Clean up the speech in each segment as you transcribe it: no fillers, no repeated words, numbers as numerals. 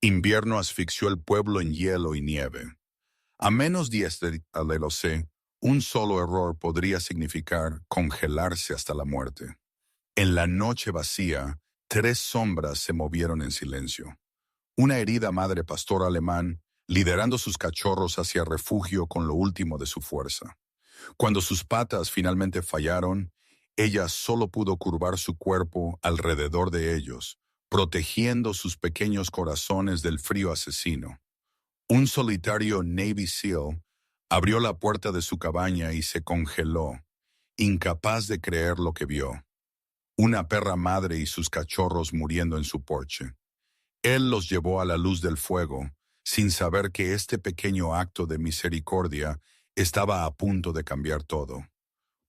Invierno asfixió el pueblo en hielo y nieve. A menos 10 de LLC, un solo error podría significar congelarse hasta la muerte. En la noche vacía, 3 sombras se movieron en silencio. Una herida madre pastor alemán, liderando sus cachorros hacia refugio con lo último de su fuerza. Cuando sus patas finalmente fallaron, ella solo pudo curvar su cuerpo alrededor de ellos, protegiendo sus pequeños corazones del frío asesino. Un solitario Navy SEAL abrió la puerta de su cabaña y se congeló, incapaz de creer lo que vio. Una perra madre y sus cachorros muriendo en su porche. Él los llevó a la luz del fuego, sin saber que este pequeño acto de misericordia estaba a punto de cambiar todo.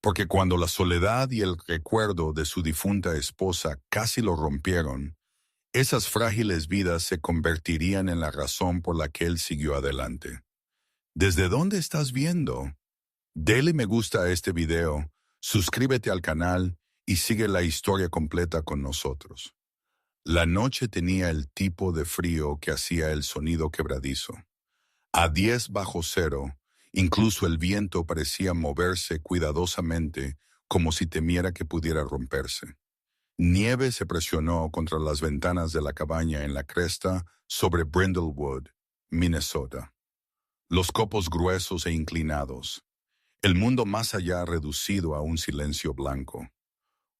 Porque cuando la soledad y el recuerdo de su difunta esposa casi lo rompieron, esas frágiles vidas se convertirían en la razón por la que él siguió adelante. ¿Desde dónde estás viendo? Dale me gusta a este video, suscríbete al canal y sigue la historia completa con nosotros. La noche tenía el tipo de frío que hacía el sonido quebradizo. A 10 bajo cero, incluso el viento parecía moverse cuidadosamente como si temiera que pudiera romperse. Nieve se presionó contra las ventanas de la cabaña en la cresta sobre Brindlewood, Minnesota. Los copos gruesos e inclinados. El mundo más allá reducido a un silencio blanco.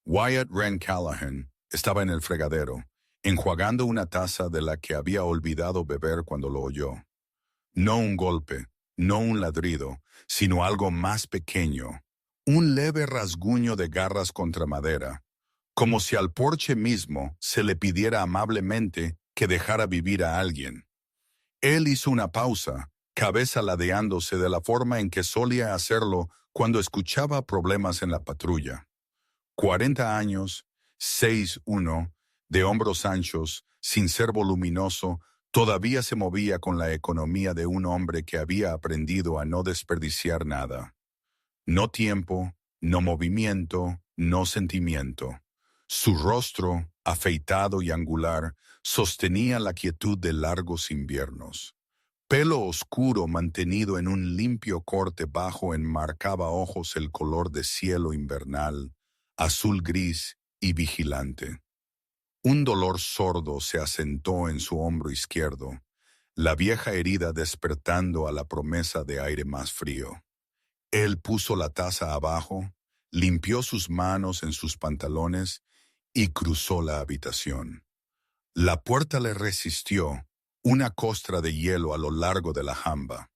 Wyatt Wren Callahan estaba en el fregadero, enjuagando una taza de la que había olvidado beber cuando lo oyó. No un golpe, no un ladrido, sino algo más pequeño, un leve rasguño de garras contra madera, como si al porche mismo se le pidiera amablemente que dejara vivir a alguien. Él hizo una pausa, cabeza ladeándose de la forma en que solía hacerlo cuando escuchaba problemas en la patrulla. 40 años, 6'1", de hombros anchos, sin ser voluminoso, todavía se movía con la economía de un hombre que había aprendido a no desperdiciar nada. No tiempo, no movimiento, no sentimiento. Su rostro, afeitado y angular, sostenía la quietud de largos inviernos. Pelo oscuro mantenido en un limpio corte bajo enmarcaba ojos el color de cielo invernal, azul gris y vigilante. Un dolor sordo se asentó en su hombro izquierdo, la vieja herida despertando a la promesa de aire más frío. Él puso la taza abajo, limpió sus manos en sus pantalones y cruzó la habitación. La puerta le resistió, una costra de hielo a lo largo de la jamba.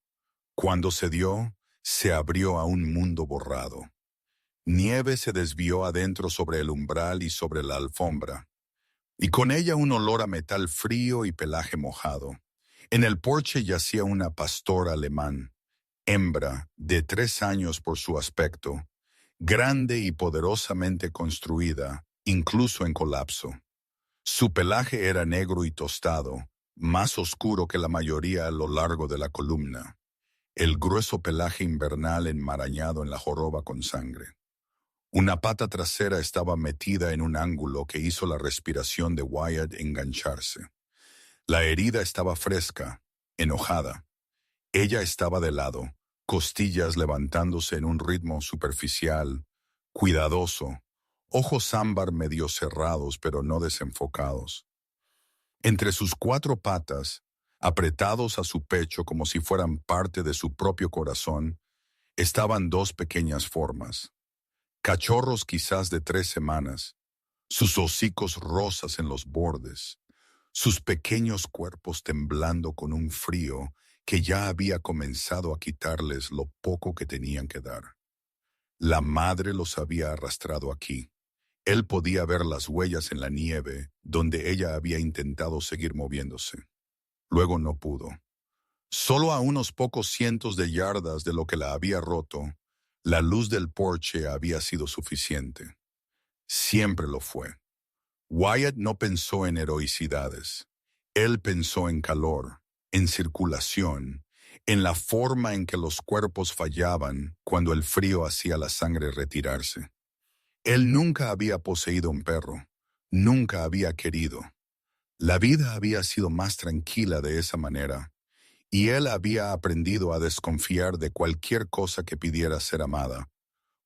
Cuando cedió, se abrió a un mundo borrado. Nieve se desvió adentro sobre el umbral y sobre la alfombra, y con ella un olor a metal frío y pelaje mojado. En el porche yacía una pastora alemán, hembra, de 3 años por su aspecto, grande y poderosamente construida, incluso en colapso. Su pelaje era negro y tostado, más oscuro que la mayoría a lo largo de la columna, el grueso pelaje invernal enmarañado en la joroba con sangre. Una pata trasera estaba metida en un ángulo que hizo la respiración de Wyatt engancharse. La herida estaba fresca, enojada. Ella estaba de lado, costillas levantándose en un ritmo superficial, cuidadoso, ojos ámbar medio cerrados pero no desenfocados. Entre sus 4 patas, apretados a su pecho como si fueran parte de su propio corazón, estaban 2 pequeñas formas. Cachorros quizás de 3 semanas, sus hocicos rosas en los bordes, sus pequeños cuerpos temblando con un frío que ya había comenzado a quitarles lo poco que tenían que dar. La madre los había arrastrado aquí. Él podía ver las huellas en la nieve donde ella había intentado seguir moviéndose. Luego no pudo. Solo a unos pocos cientos de yardas de lo que la había roto, la luz del porche había sido suficiente. Siempre lo fue. Wyatt no pensó en heroicidades. Él pensó en calor, en circulación, en la forma en que los cuerpos fallaban cuando el frío hacía la sangre retirarse. Él nunca había poseído un perro, nunca había querido. La vida había sido más tranquila de esa manera, y él había aprendido a desconfiar de cualquier cosa que pidiera ser amada,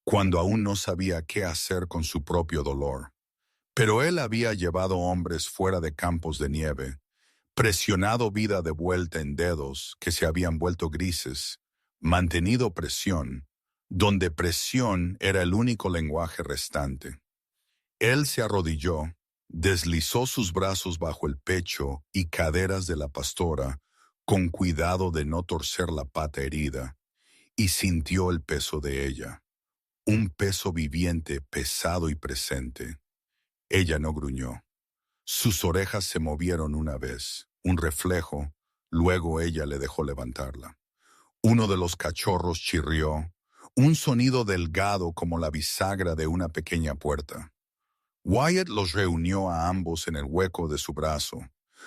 cuando aún no sabía qué hacer con su propio dolor. Pero él había llevado hombres fuera de campos de nieve, presionado vida de vuelta en dedos que se habían vuelto grises, mantenido presión, donde presión era el único lenguaje restante. Él se arrodilló, deslizó sus brazos bajo el pecho y caderas de la pastora, con cuidado de no torcer la pata herida, y sintió el peso de ella, un peso viviente, pesado y presente. Ella no gruñó. Sus orejas se movieron una vez, un reflejo, luego ella le dejó levantarla. Uno de los cachorros chirrió, un sonido delgado como la bisagra de una pequeña puerta. Wyatt los reunió a ambos en el hueco de su brazo,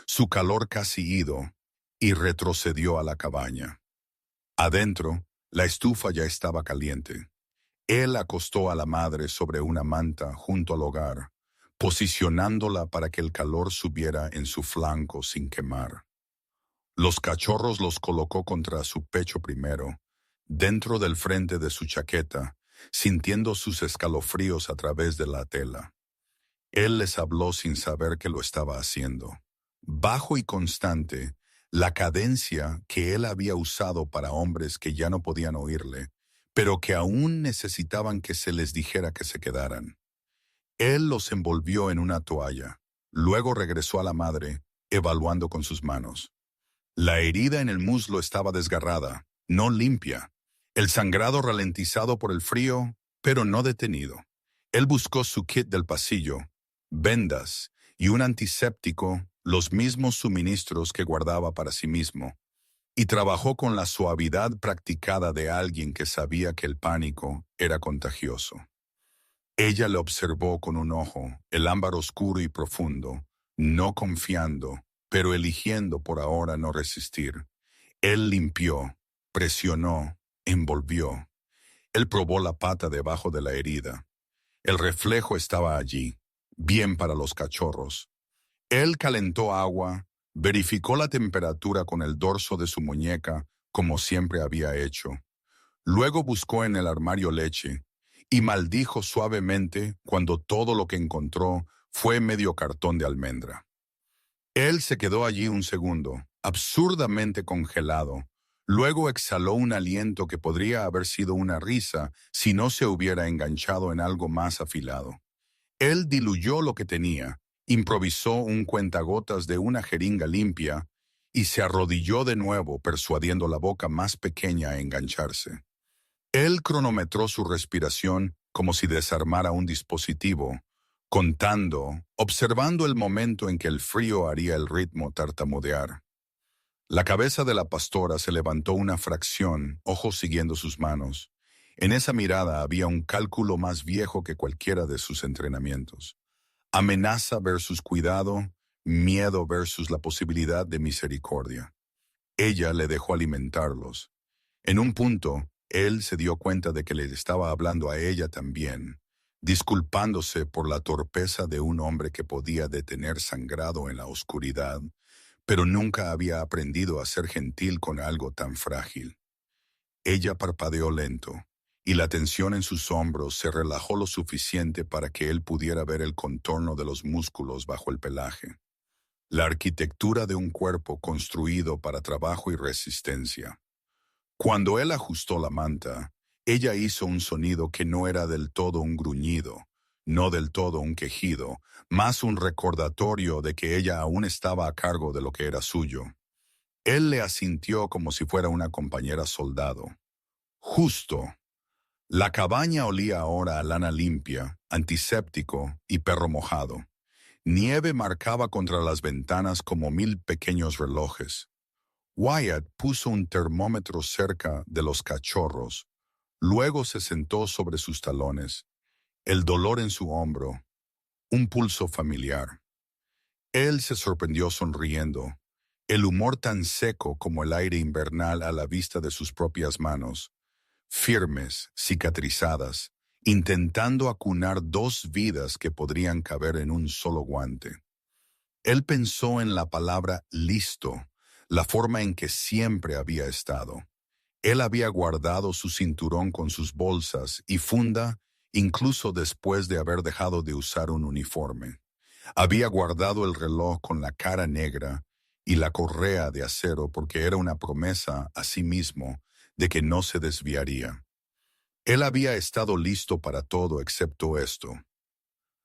su calor casi ido, y retrocedió a la cabaña. Adentro, la estufa ya estaba caliente. Él acostó a la madre sobre una manta junto al hogar, posicionándola para que el calor subiera en su flanco sin quemar. Los cachorros los colocó contra su pecho primero, dentro del frente de su chaqueta, sintiendo sus escalofríos a través de la tela. Él les habló sin saber que lo estaba haciendo. Bajo y constante, la cadencia que él había usado para hombres que ya no podían oírle, pero que aún necesitaban que se les dijera que se quedaran. Él los envolvió en una toalla. Luego regresó a la madre, evaluando con sus manos. La herida en el muslo estaba desgarrada, no limpia. El sangrado ralentizado por el frío, pero no detenido. Él buscó su kit del pasillo, vendas y un antiséptico, los mismos suministros que guardaba para sí mismo, y trabajó con la suavidad practicada de alguien que sabía que el pánico era contagioso. Ella le observó con un ojo, el ámbar oscuro y profundo, no confiando, pero eligiendo por ahora no resistir. Él limpió, presionó, envolvió. Él probó la pata debajo de la herida. El reflejo estaba allí, bien para los cachorros. Él calentó agua, verificó la temperatura con el dorso de su muñeca, como siempre había hecho. Luego buscó en el armario leche y maldijo suavemente cuando todo lo que encontró fue medio cartón de almendra. Él se quedó allí un segundo, absurdamente congelado. Luego exhaló un aliento que podría haber sido una risa si no se hubiera enganchado en algo más afilado. Él diluyó lo que tenía, improvisó un cuentagotas de una jeringa limpia y se arrodilló de nuevo persuadiendo la boca más pequeña a engancharse. Él cronometró su respiración como si desarmara un dispositivo, contando, observando el momento en que el frío haría el ritmo tartamudear. La cabeza de la pastora se levantó una fracción, ojos siguiendo sus manos. En esa mirada había un cálculo más viejo que cualquiera de sus entrenamientos. Amenaza versus cuidado, miedo versus la posibilidad de misericordia. Ella le dejó alimentarlos. En un punto, él se dio cuenta de que le estaba hablando a ella también, disculpándose por la torpeza de un hombre que podía detener sangrado en la oscuridad, pero nunca había aprendido a ser gentil con algo tan frágil. Ella parpadeó lento, y la tensión en sus hombros se relajó lo suficiente para que él pudiera ver el contorno de los músculos bajo el pelaje. La arquitectura de un cuerpo construido para trabajo y resistencia. Cuando él ajustó la manta, ella hizo un sonido que no era del todo un gruñido, no del todo un quejido, más un recordatorio de que ella aún estaba a cargo de lo que era suyo. Él le asintió como si fuera una compañera soldado. Justo. La cabaña olía ahora a lana limpia, antiséptico y perro mojado. Nieve marcaba contra las ventanas como 1000 pequeños relojes. Wyatt puso un termómetro cerca de los cachorros. Luego se sentó sobre sus talones, el dolor en su hombro, un pulso familiar. Él se sorprendió sonriendo, el humor tan seco como el aire invernal a la vista de sus propias manos, firmes, cicatrizadas, intentando acunar 2 vidas que podrían caber en un solo guante. Él pensó en la palabra listo, la forma en que siempre había estado. Él había guardado su cinturón con sus bolsas y funda incluso después de haber dejado de usar un uniforme. Había guardado el reloj con la cara negra y la correa de acero porque era una promesa a sí mismo de que no se desviaría. Él había estado listo para todo excepto esto.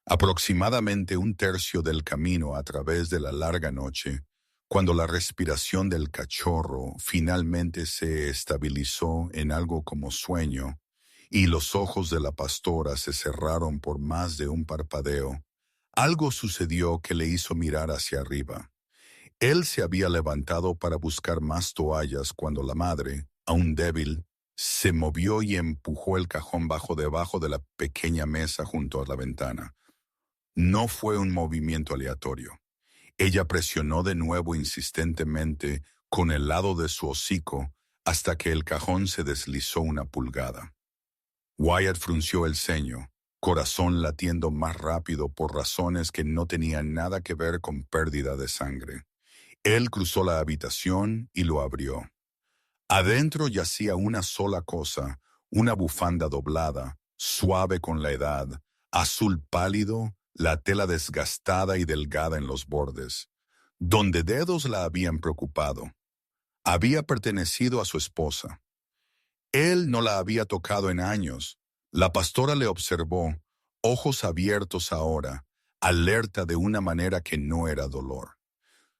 Aproximadamente un tercio del camino a través de la larga noche, cuando la respiración del cachorro finalmente se estabilizó en algo como sueño, y los ojos de la pastora se cerraron por más de un parpadeo, algo sucedió que le hizo mirar hacia arriba. Él se había levantado para buscar más toallas cuando la madre, aún débil, se movió y empujó el cajón debajo de la pequeña mesa junto a la ventana. No fue un movimiento aleatorio. Ella presionó de nuevo insistentemente con el lado de su hocico hasta que el cajón se deslizó una pulgada. Wyatt frunció el ceño, corazón latiendo más rápido por razones que no tenían nada que ver con pérdida de sangre. Él cruzó la habitación y lo abrió. Adentro yacía una sola cosa, una bufanda doblada, suave con la edad, azul pálido, la tela desgastada y delgada en los bordes. Donde dedos la habían preocupado. Había pertenecido a su esposa. Él no la había tocado en años. La pastora le observó, ojos abiertos ahora, alerta de una manera que no era dolor.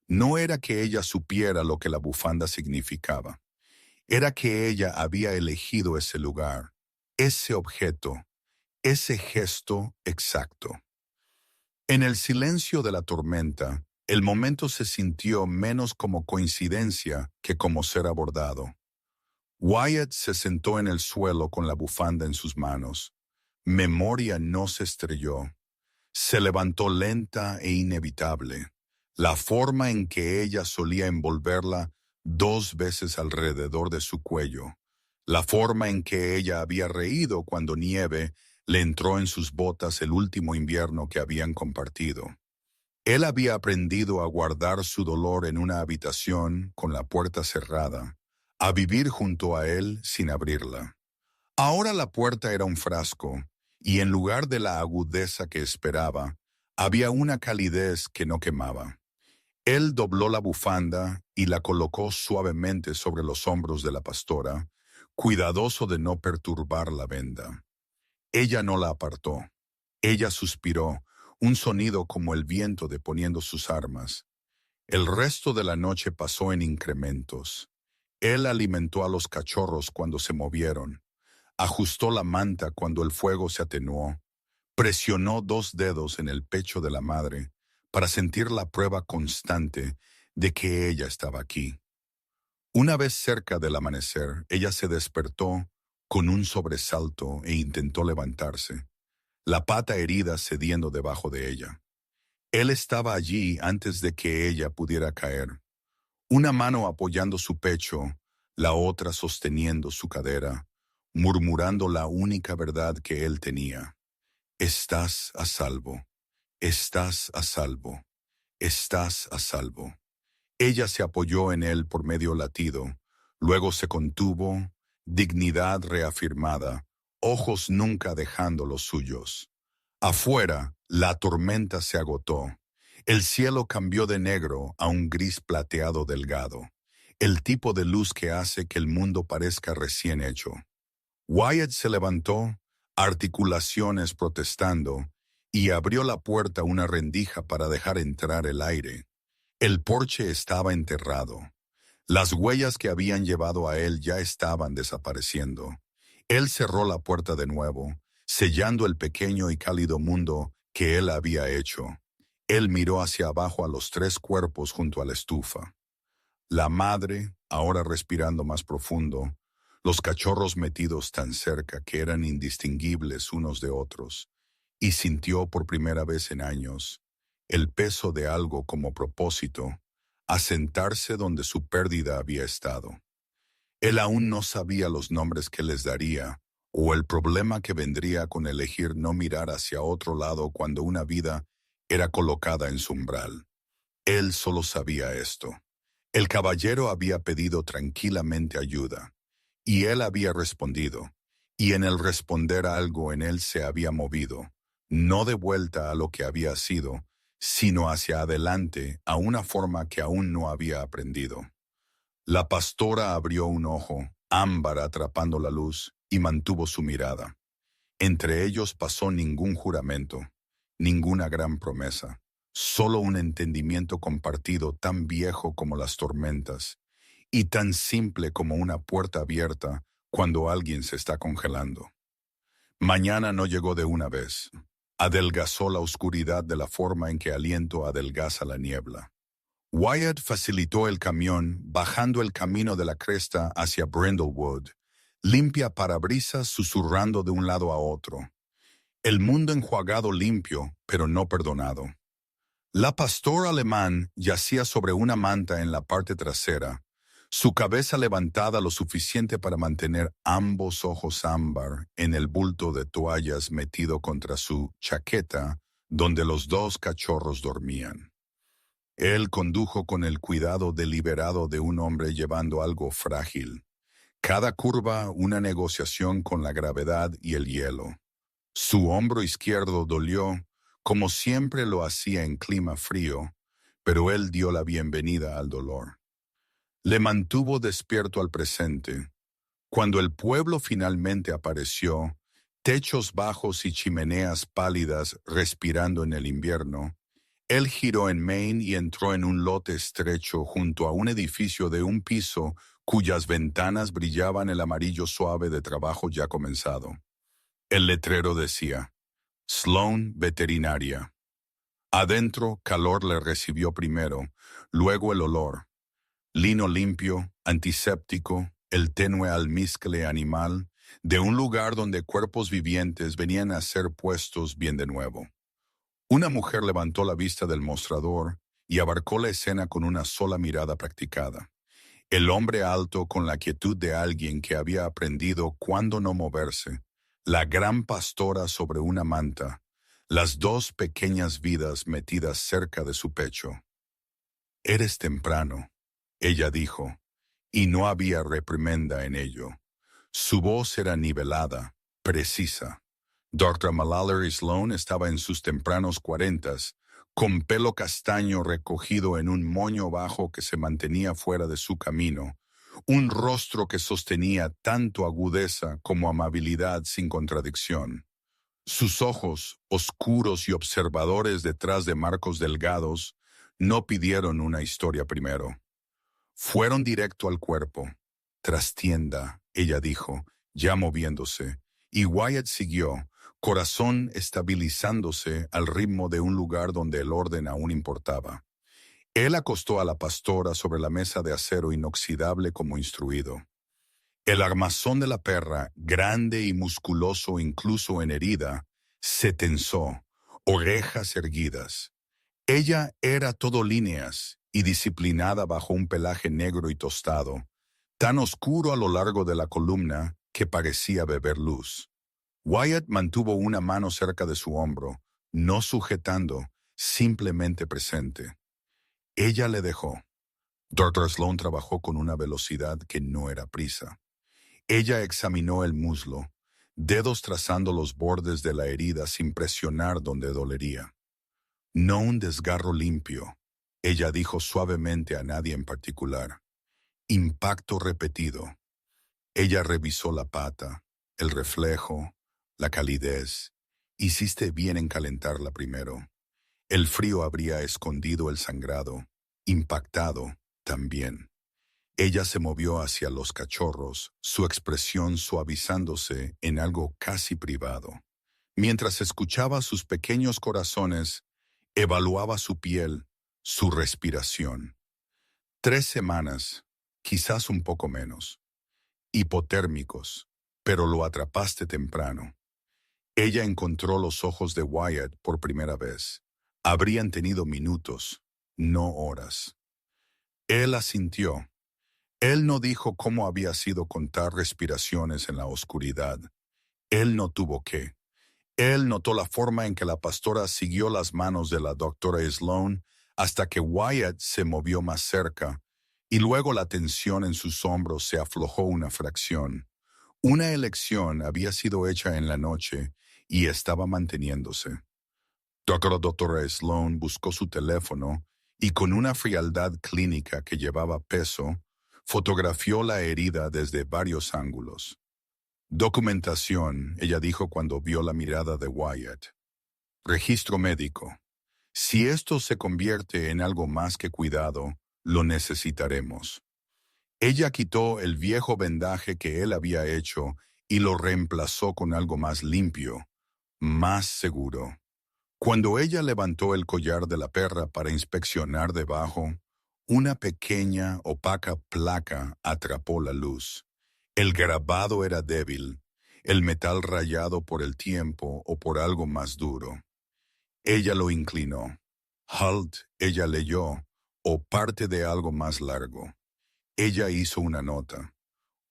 No era que ella supiera lo que la bufanda significaba. Era que ella había elegido ese lugar, ese objeto, ese gesto exacto. En el silencio de la tormenta, el momento se sintió menos como coincidencia que como ser abordado. Wyatt se sentó en el suelo con la bufanda en sus manos. Memoria no se estrelló. Se levantó lenta e inevitable. La forma en que ella solía envolverla 2 veces alrededor de su cuello. La forma en que ella había reído cuando nieve le entró en sus botas el último invierno que habían compartido. Él había aprendido a guardar su dolor en una habitación con la puerta cerrada, a vivir junto a él sin abrirla. Ahora la puerta era un frasco, y en lugar de la agudeza que esperaba, había una calidez que no quemaba. Él dobló la bufanda y la colocó suavemente sobre los hombros de la pastora, cuidadoso de no perturbar la venda. Ella no la apartó. Ella suspiró, un sonido como el viento deponiendo sus armas. El resto de la noche pasó en incrementos. Él alimentó a los cachorros cuando se movieron, ajustó la manta cuando el fuego se atenuó, presionó 2 dedos en el pecho de la madre para sentir la prueba constante de que ella estaba aquí. Una vez cerca del amanecer, ella se despertó con un sobresalto e intentó levantarse, la pata herida cediendo debajo de ella. Él estaba allí antes de que ella pudiera caer, una mano apoyando su pecho, la otra sosteniendo su cadera, murmurando la única verdad que él tenía. Estás a salvo, estás a salvo, estás a salvo. Ella se apoyó en él por medio latido, luego se contuvo, dignidad reafirmada, ojos nunca dejando los suyos. Afuera, la tormenta se agotó. El cielo cambió de negro a un gris plateado delgado, el tipo de luz que hace que el mundo parezca recién hecho. Wyatt se levantó, articulaciones protestando, y abrió la puerta una rendija para dejar entrar el aire. El porche estaba enterrado. Las huellas que habían llevado a él ya estaban desapareciendo. Él cerró la puerta de nuevo, sellando el pequeño y cálido mundo que él había hecho. Él miró hacia abajo a los 3 cuerpos junto a la estufa. La madre, ahora respirando más profundo, los cachorros metidos tan cerca que eran indistinguibles unos de otros, y sintió por primera vez en años el peso de algo como propósito, asentarse donde su pérdida había estado. Él aún no sabía los nombres que les daría, o el problema que vendría con elegir no mirar hacia otro lado cuando una vida era colocada en su umbral. Él solo sabía esto. El caballero había pedido tranquilamente ayuda, y él había respondido, y en el responder algo en él se había movido, no de vuelta a lo que había sido, sino hacia adelante a una forma que aún no había aprendido. La pastora abrió un ojo, ámbar atrapando la luz, y mantuvo su mirada. Entre ellos pasó ningún juramento, ninguna gran promesa, solo un entendimiento compartido tan viejo como las tormentas, y tan simple como una puerta abierta cuando alguien se está congelando. Mañana no llegó de una vez. Adelgazó la oscuridad de la forma en que aliento adelgaza la niebla. Wyatt facilitó el camión bajando el camino de la cresta hacia Brindlewood, limpia parabrisas susurrando de un lado a otro. El mundo enjuagado limpio, pero no perdonado. La pastora alemán yacía sobre una manta en la parte trasera, su cabeza levantada lo suficiente para mantener ambos ojos ámbar en el bulto de toallas metido contra su chaqueta, donde los dos cachorros dormían. Él condujo con el cuidado deliberado de un hombre llevando algo frágil. Cada curva una negociación con la gravedad y el hielo. Su hombro izquierdo dolió, como siempre lo hacía en clima frío, pero él dio la bienvenida al dolor. Le mantuvo despierto al presente. Cuando el pueblo finalmente apareció, techos bajos y chimeneas pálidas respirando en el invierno, él giró en Main y entró en un lote estrecho junto a un edificio de un piso cuyas ventanas brillaban el amarillo suave de trabajo ya comenzado. El letrero decía, Sloan Veterinaria. Adentro, calor le recibió primero, luego el olor. Lino limpio, antiséptico, el tenue almizcle animal, de un lugar donde cuerpos vivientes venían a ser puestos bien de nuevo. Una mujer levantó la vista del mostrador y abarcó la escena con una sola mirada practicada. El hombre alto con la quietud de alguien que había aprendido cuándo no moverse, la gran pastora sobre una manta, las dos pequeñas vidas metidas cerca de su pecho. «Eres temprano», ella dijo, y no había reprimenda en ello. Su voz era nivelada, precisa. Dr. Mallory Sloan estaba en sus tempranos 40s, con pelo castaño recogido en un moño bajo que se mantenía fuera de su camino, un rostro que sostenía tanto agudeza como amabilidad sin contradicción. Sus ojos, oscuros y observadores detrás de marcos delgados, no pidieron una historia primero. Fueron directo al cuerpo. «Trastienda», ella dijo, ya moviéndose, y Wyatt siguió, corazón estabilizándose al ritmo de un lugar donde el orden aún importaba. Él acostó a la pastora sobre la mesa de acero inoxidable como instruido. El armazón de la perra, grande y musculoso incluso en herida, se tensó, orejas erguidas. Ella era todo líneas y disciplinada bajo un pelaje negro y tostado, tan oscuro a lo largo de la columna que parecía beber luz. Wyatt mantuvo una mano cerca de su hombro, no sujetando, simplemente presente. Ella le dejó. Dr. Sloan trabajó con una velocidad que no era prisa. Ella examinó el muslo, dedos trazando los bordes de la herida sin presionar donde dolería. «No un desgarro limpio», ella dijo suavemente a nadie en particular. «Impacto repetido». Ella revisó la pata, el reflejo, la calidez. Hiciste bien en calentarla primero. El frío habría escondido el sangrado, impactado también. Ella se movió hacia los cachorros, su expresión suavizándose en algo casi privado. Mientras escuchaba sus pequeños corazones, evaluaba su piel, su respiración. 3 semanas, quizás un poco menos. Hipotérmicos, pero lo atrapaste temprano. Ella encontró los ojos de Wyatt por primera vez. Habrían tenido minutos, no horas. Él asintió. Él no dijo cómo había sido contar respiraciones en la oscuridad. Él no tuvo que. Él notó la forma en que la pastora siguió las manos de la doctora Sloan hasta que Wyatt se movió más cerca, y luego la tensión en sus hombros se aflojó una fracción. Una elección había sido hecha en la noche y estaba manteniéndose. Doctora Sloan buscó su teléfono y con una frialdad clínica que llevaba peso, fotografió la herida desde varios ángulos. Documentación, ella dijo cuando vio la mirada de Wyatt. Registro médico. Si esto se convierte en algo más que cuidado, lo necesitaremos. Ella quitó el viejo vendaje que él había hecho y lo reemplazó con algo más limpio, más seguro. Cuando ella levantó el collar de la perra para inspeccionar debajo, una pequeña, opaca placa atrapó la luz. El grabado era débil, el metal rayado por el tiempo o por algo más duro. Ella lo inclinó. Halt, ella leyó, o parte de algo más largo. Ella hizo una nota.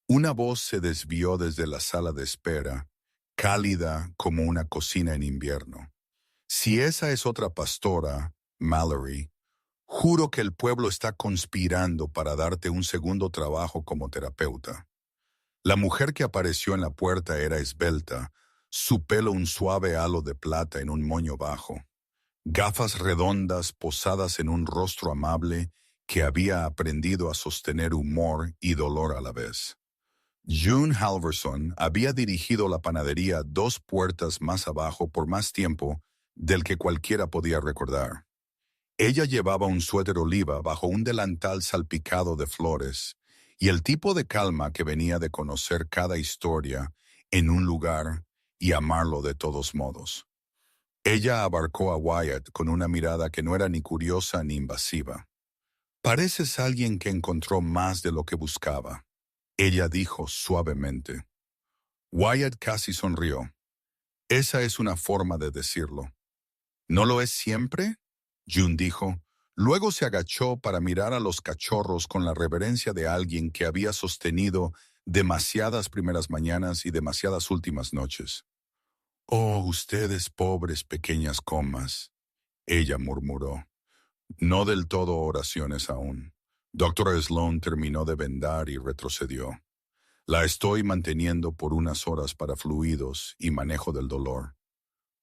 Una voz se desvió desde la sala de espera, cálida como una cocina en invierno. Si esa es otra pastora, Mallory, juro que el pueblo está conspirando para darte un segundo trabajo como terapeuta. La mujer que apareció en la puerta era esbelta, su pelo un suave halo de plata en un moño bajo, gafas redondas posadas en un rostro amable que había aprendido a sostener humor y dolor a la vez. June Halverson había dirigido la panadería 2 puertas más abajo por más tiempo del que cualquiera podía recordar. Ella llevaba un suéter oliva bajo un delantal salpicado de flores, y el tipo de calma que venía de conocer cada historia en un lugar y amarlo de todos modos. Ella abarcó a Wyatt con una mirada que no era ni curiosa ni invasiva. «Pareces alguien que encontró más de lo que buscaba», ella dijo suavemente. Wyatt casi sonrió. «Esa es una forma de decirlo». «¿No lo es siempre?», June dijo. Luego se agachó para mirar a los cachorros con la reverencia de alguien que había sostenido demasiadas primeras mañanas y demasiadas últimas noches. «Oh, ustedes pobres pequeñas comas», ella murmuró. «No del todo oraciones aún». Doctora Sloan terminó de vendar y retrocedió. «La estoy manteniendo por unas horas para fluidos y manejo del dolor.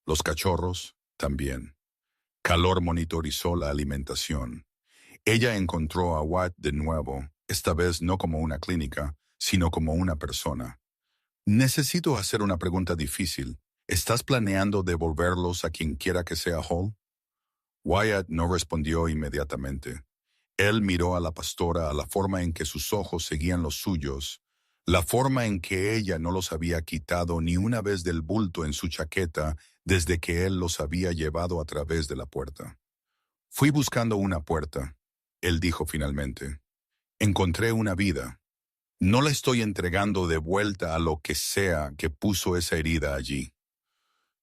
Los cachorros también». Calor monitorizó la alimentación. Ella encontró a Watt de nuevo, esta vez no como una clínica, sino como una persona. «Necesito hacer una pregunta difícil. ¿Estás planeando devolverlos a quien quiera que sea Hall?» Wyatt no respondió inmediatamente. Él miró a la pastora a la forma en que sus ojos seguían los suyos, la forma en que ella no los había quitado ni una vez del bulto en su chaqueta desde que él los había llevado a través de la puerta. «Fui buscando una puerta», él dijo finalmente. «Encontré una vida. No la estoy entregando de vuelta a lo que sea que puso esa herida allí».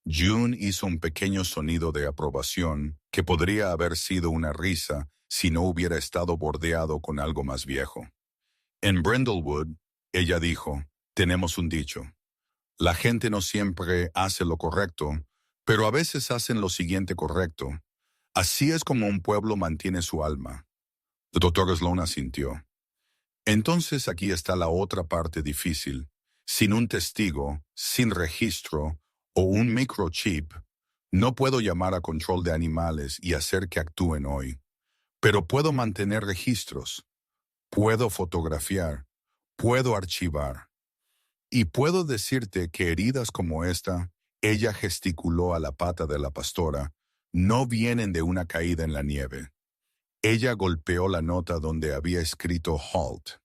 June hizo un pequeño sonido de aprobación que podría haber sido una risa si no hubiera estado bordeado con algo más viejo. «En Brindlewood», ella dijo, «tenemos un dicho. La gente no siempre hace lo correcto, pero a veces hacen lo siguiente correcto. Así es como un pueblo mantiene su alma». El doctor Sloan asintió. «Entonces aquí está la otra parte difícil. Sin un testigo, sin registro o un microchip, no puedo llamar a control de animales y hacer que actúen hoy. Pero puedo mantener registros. Puedo fotografiar. Puedo archivar. Y puedo decirte que heridas como esta», ella gesticuló a la pata de la pastora, «no vienen de una caída en la nieve». Ella golpeó la nota donde había escrito halt.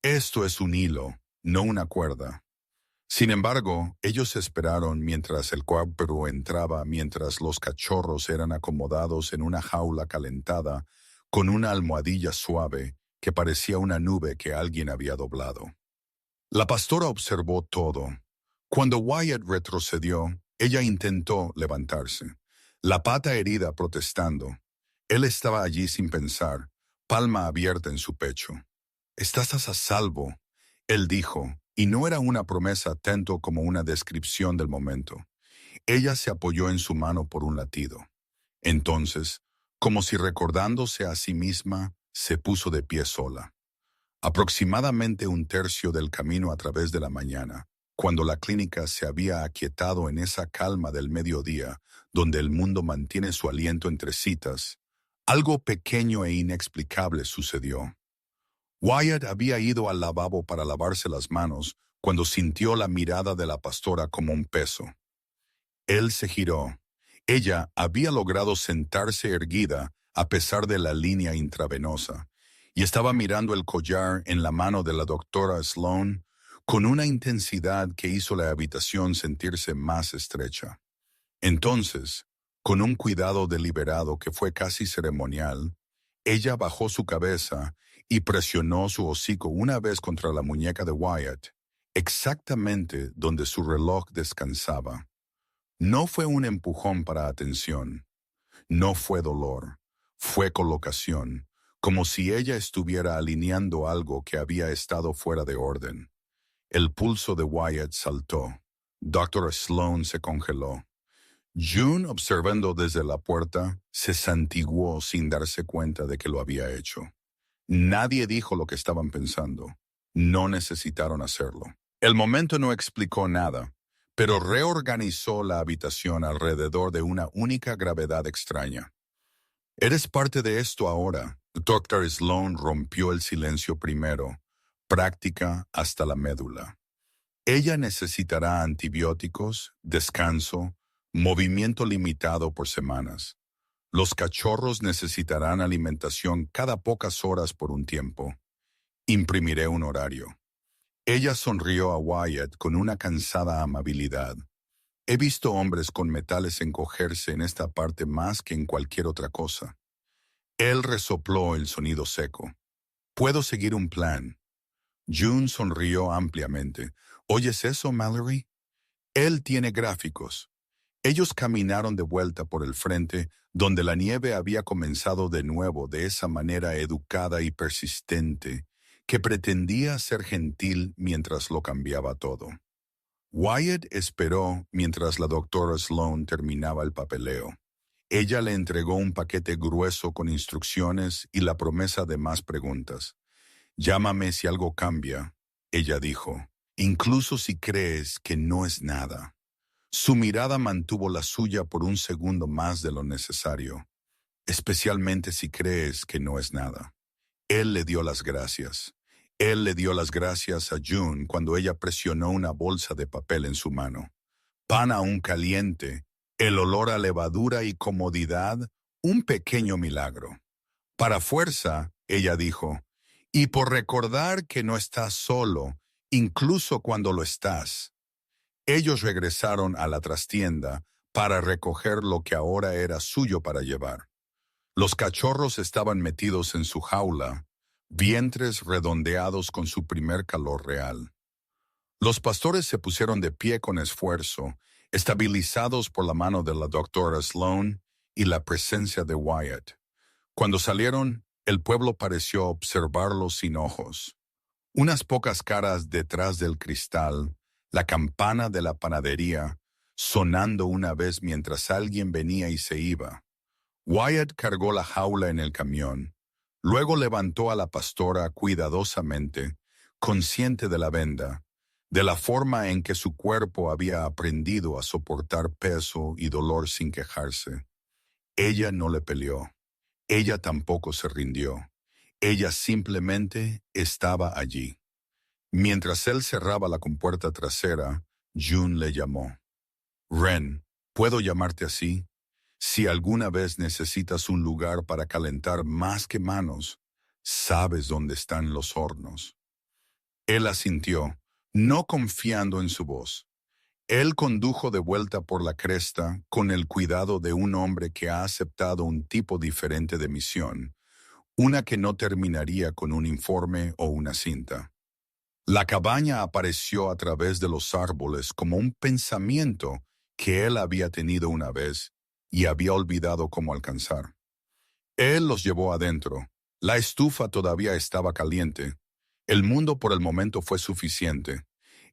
«Esto es un hilo, no una cuerda». Sin embargo, ellos esperaron mientras el cuerpo entraba, mientras los cachorros eran acomodados en una jaula calentada con una almohadilla suave que parecía una nube que alguien había doblado. La pastora observó todo. Cuando Wyatt retrocedió, ella intentó levantarse, la pata herida protestando. Él estaba allí sin pensar, palma abierta en su pecho. «Estás a salvo», él dijo, y no era una promesa tanto como una descripción del momento. Ella se apoyó en su mano por un latido. Entonces, Como si recordándose a sí misma, se puso de pie sola. Aproximadamente un tercio del camino a través de la mañana, cuando la clínica se había aquietado en esa calma del mediodía, donde el mundo mantiene su aliento entre citas, algo pequeño e inexplicable sucedió. Wyatt había ido al lavabo para lavarse las manos cuando sintió la mirada de la pastora como un peso. Él se giró. Ella había logrado sentarse erguida a pesar de la línea intravenosa, y estaba mirando el collar en la mano de la doctora Sloan con una intensidad que hizo la habitación sentirse más estrecha. Entonces, con un cuidado deliberado que fue casi ceremonial, ella bajó su cabeza y presionó su hocico una vez contra la muñeca de Wyatt, exactamente donde su reloj descansaba. No fue un empujón para atención, no fue dolor, fue colocación, como si ella estuviera alineando algo que había estado fuera de orden. El pulso de Wyatt saltó. Dr. Sloan se congeló. June, observando desde la puerta, se santiguó sin darse cuenta de que lo había hecho. Nadie dijo lo que estaban pensando. No necesitaron hacerlo. El momento no explicó nada, pero reorganizó la habitación alrededor de una única gravedad extraña. «Eres parte de esto ahora». Dr. Sloan rompió el silencio primero, práctica hasta la médula. Ella necesitará antibióticos, descanso, movimiento limitado por semanas. Los cachorros necesitarán alimentación cada pocas horas por un tiempo. Imprimiré un horario. Ella sonrió a Wyatt con una cansada amabilidad. He visto hombres con metales encogerse en esta parte más que en cualquier otra cosa. Él resopló el sonido seco. Puedo seguir un plan. June sonrió ampliamente. ¿Oyes eso, Mallory? Él tiene gráficos. Ellos caminaron de vuelta por el frente, donde la nieve había comenzado de nuevo de esa manera educada y persistente, que pretendía ser gentil mientras lo cambiaba todo. Wyatt esperó mientras la doctora Sloan terminaba el papeleo. Ella le entregó un paquete grueso con instrucciones y la promesa de más preguntas. «Llámame si algo cambia», ella dijo, «incluso si crees que no es nada». Su mirada mantuvo la suya por un segundo más de lo necesario, especialmente si crees que no es nada. Él le dio las gracias. Él le dio las gracias a June cuando ella presionó una bolsa de papel en su mano. Pan aún caliente, el olor a levadura y comodidad, un pequeño milagro. Para fuerza, ella dijo, y por recordar que no estás solo, incluso cuando lo estás. Ellos regresaron a la trastienda para recoger lo que ahora era suyo para llevar. Los cachorros estaban metidos en su jaula, vientres redondeados con su primer calor real. Los pastores se pusieron de pie con esfuerzo, estabilizados por la mano de la doctora Sloan y la presencia de Wyatt. Cuando salieron, el pueblo pareció observarlos sin ojos. Unas pocas caras detrás del cristal, la campana de la panadería, sonando una vez mientras alguien venía y se iba. Wyatt cargó la jaula en el camión. Luego levantó a la pastora cuidadosamente, consciente de la venda, de la forma en que su cuerpo había aprendido a soportar peso y dolor sin quejarse. Ella no le peleó. Ella tampoco se rindió. Ella simplemente estaba allí. Mientras él cerraba la compuerta trasera, June le llamó. «Ren, ¿puedo llamarte así? Si alguna vez necesitas un lugar para calentar más que manos, sabes dónde están los hornos». Él asintió, no confiando en su voz. Él condujo de vuelta por la cresta con el cuidado de un hombre que ha aceptado un tipo diferente de misión, una que no terminaría con un informe o una cinta. La cabaña apareció a través de los árboles como un pensamiento que él había tenido una vez y había olvidado cómo alcanzar. Él los llevó adentro. La estufa todavía estaba caliente. El mundo por el momento fue suficiente.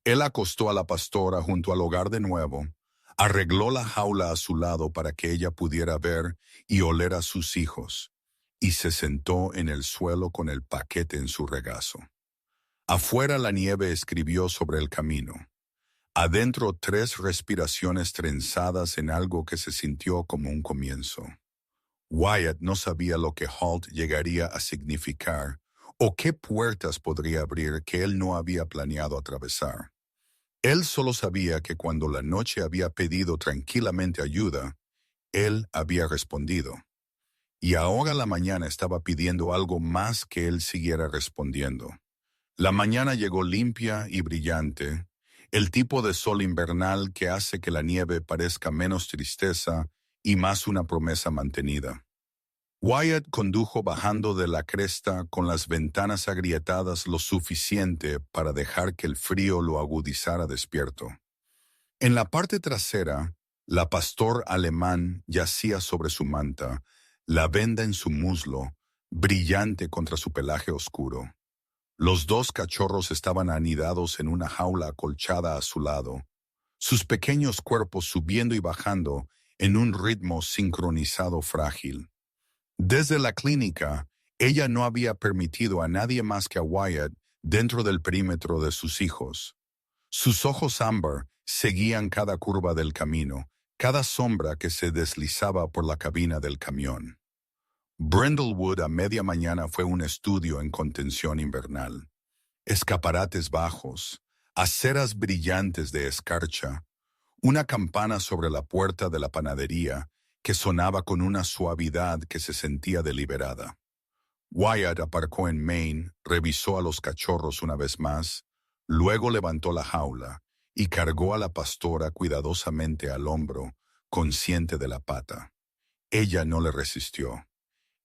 Él acostó a la pastora junto al hogar de nuevo, Arregló la jaula a su lado para que ella pudiera ver y oler a sus hijos, y se sentó en el suelo con el paquete en su regazo. Afuera la nieve escribió sobre el camino. Adentro 3 respiraciones trenzadas en algo que se sintió como un comienzo. Wyatt no sabía lo que Halt llegaría a significar o qué puertas podría abrir que él no había planeado atravesar. Él solo sabía que cuando la noche había pedido tranquilamente ayuda, él había respondido. Y ahora la mañana estaba pidiendo algo más que él siguiera respondiendo. La mañana llegó limpia y brillante, el tipo de sol invernal que hace que la nieve parezca menos tristeza y más una promesa mantenida. Wyatt condujo bajando de la cresta con las ventanas agrietadas lo suficiente para dejar que el frío lo agudizara despierto. En la parte trasera, la pastor alemán yacía sobre su manta, la venda en su muslo, brillante contra su pelaje oscuro. Los 2 cachorros estaban anidados en una jaula acolchada a su lado, sus pequeños cuerpos subiendo y bajando en un ritmo sincronizado frágil. Desde la clínica, ella no había permitido a nadie más que a Wyatt dentro del perímetro de sus hijos. Sus ojos ámbar seguían cada curva del camino, cada sombra que se deslizaba por la cabina del camión. Brindlewood a media mañana fue un estudio en contención invernal. Escaparates bajos, aceras brillantes de escarcha, una campana sobre la puerta de la panadería que sonaba con una suavidad que se sentía deliberada. Wyatt aparcó en Main, revisó a los cachorros una vez más, luego levantó la jaula y cargó a la pastora cuidadosamente al hombro, consciente de la pata. Ella no le resistió.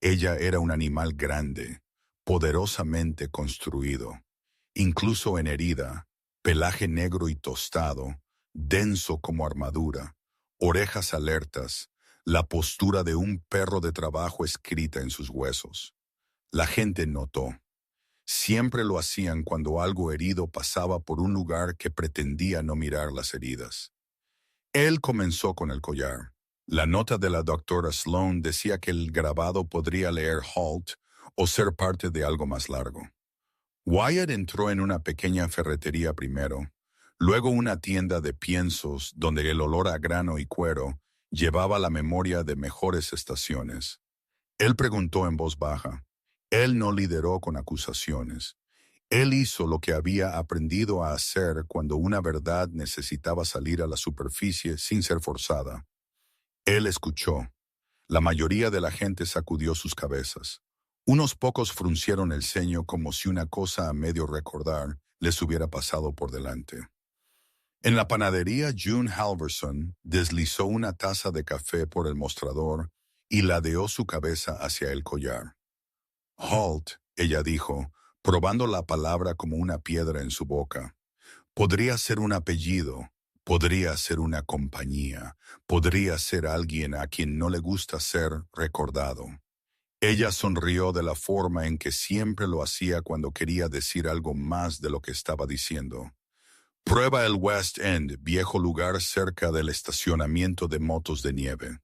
Ella era un animal grande, poderosamente construido, incluso en herida, pelaje negro y tostado, denso como armadura, orejas alertas, la postura de un perro de trabajo escrita en sus huesos. La gente notó. Siempre lo hacían cuando algo herido pasaba por un lugar que pretendía no mirar las heridas. Él comenzó con el collar. La nota de la doctora Sloan decía que el grabado podría leer Halt o ser parte de algo más largo. Wyatt entró en una pequeña ferretería primero, luego una tienda de piensos donde el olor a grano y cuero llevaba la memoria de mejores estaciones. Él preguntó en voz baja. Él no lideró con acusaciones. Él hizo lo que había aprendido a hacer cuando una verdad necesitaba salir a la superficie sin ser forzada. Él escuchó. La mayoría de la gente sacudió sus cabezas. Unos pocos fruncieron el ceño como si una cosa a medio recordar les hubiera pasado por delante. En la panadería, June Halverson deslizó una taza de café por el mostrador y ladeó su cabeza hacia el collar. Halt, ella dijo, probando la palabra como una piedra en su boca. Podría ser un apellido, podría ser una compañía, podría ser alguien a quien no le gusta ser recordado. Ella sonrió de la forma en que siempre lo hacía cuando quería decir algo más de lo que estaba diciendo. Prueba el West End, viejo lugar cerca del estacionamiento de motos de nieve.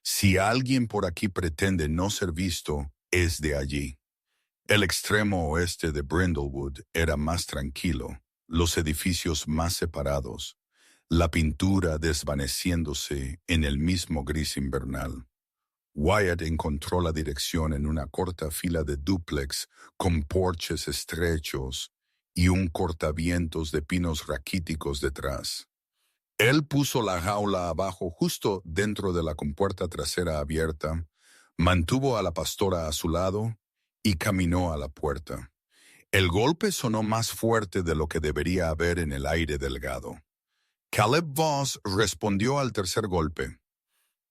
Si alguien por aquí pretende no ser visto, es de allí. El extremo oeste de Brindlewood era más tranquilo, los edificios más separados, la pintura desvaneciéndose en el mismo gris invernal. Wyatt encontró la dirección en una corta fila de dúplex con porches estrechos y un cortavientos de pinos raquíticos detrás. Él puso la jaula abajo justo dentro de la compuerta trasera abierta, mantuvo a la pastora a su lado y caminó a la puerta. El golpe sonó más fuerte de lo que debería haber en el aire delgado. Caleb Voss respondió al tercer golpe.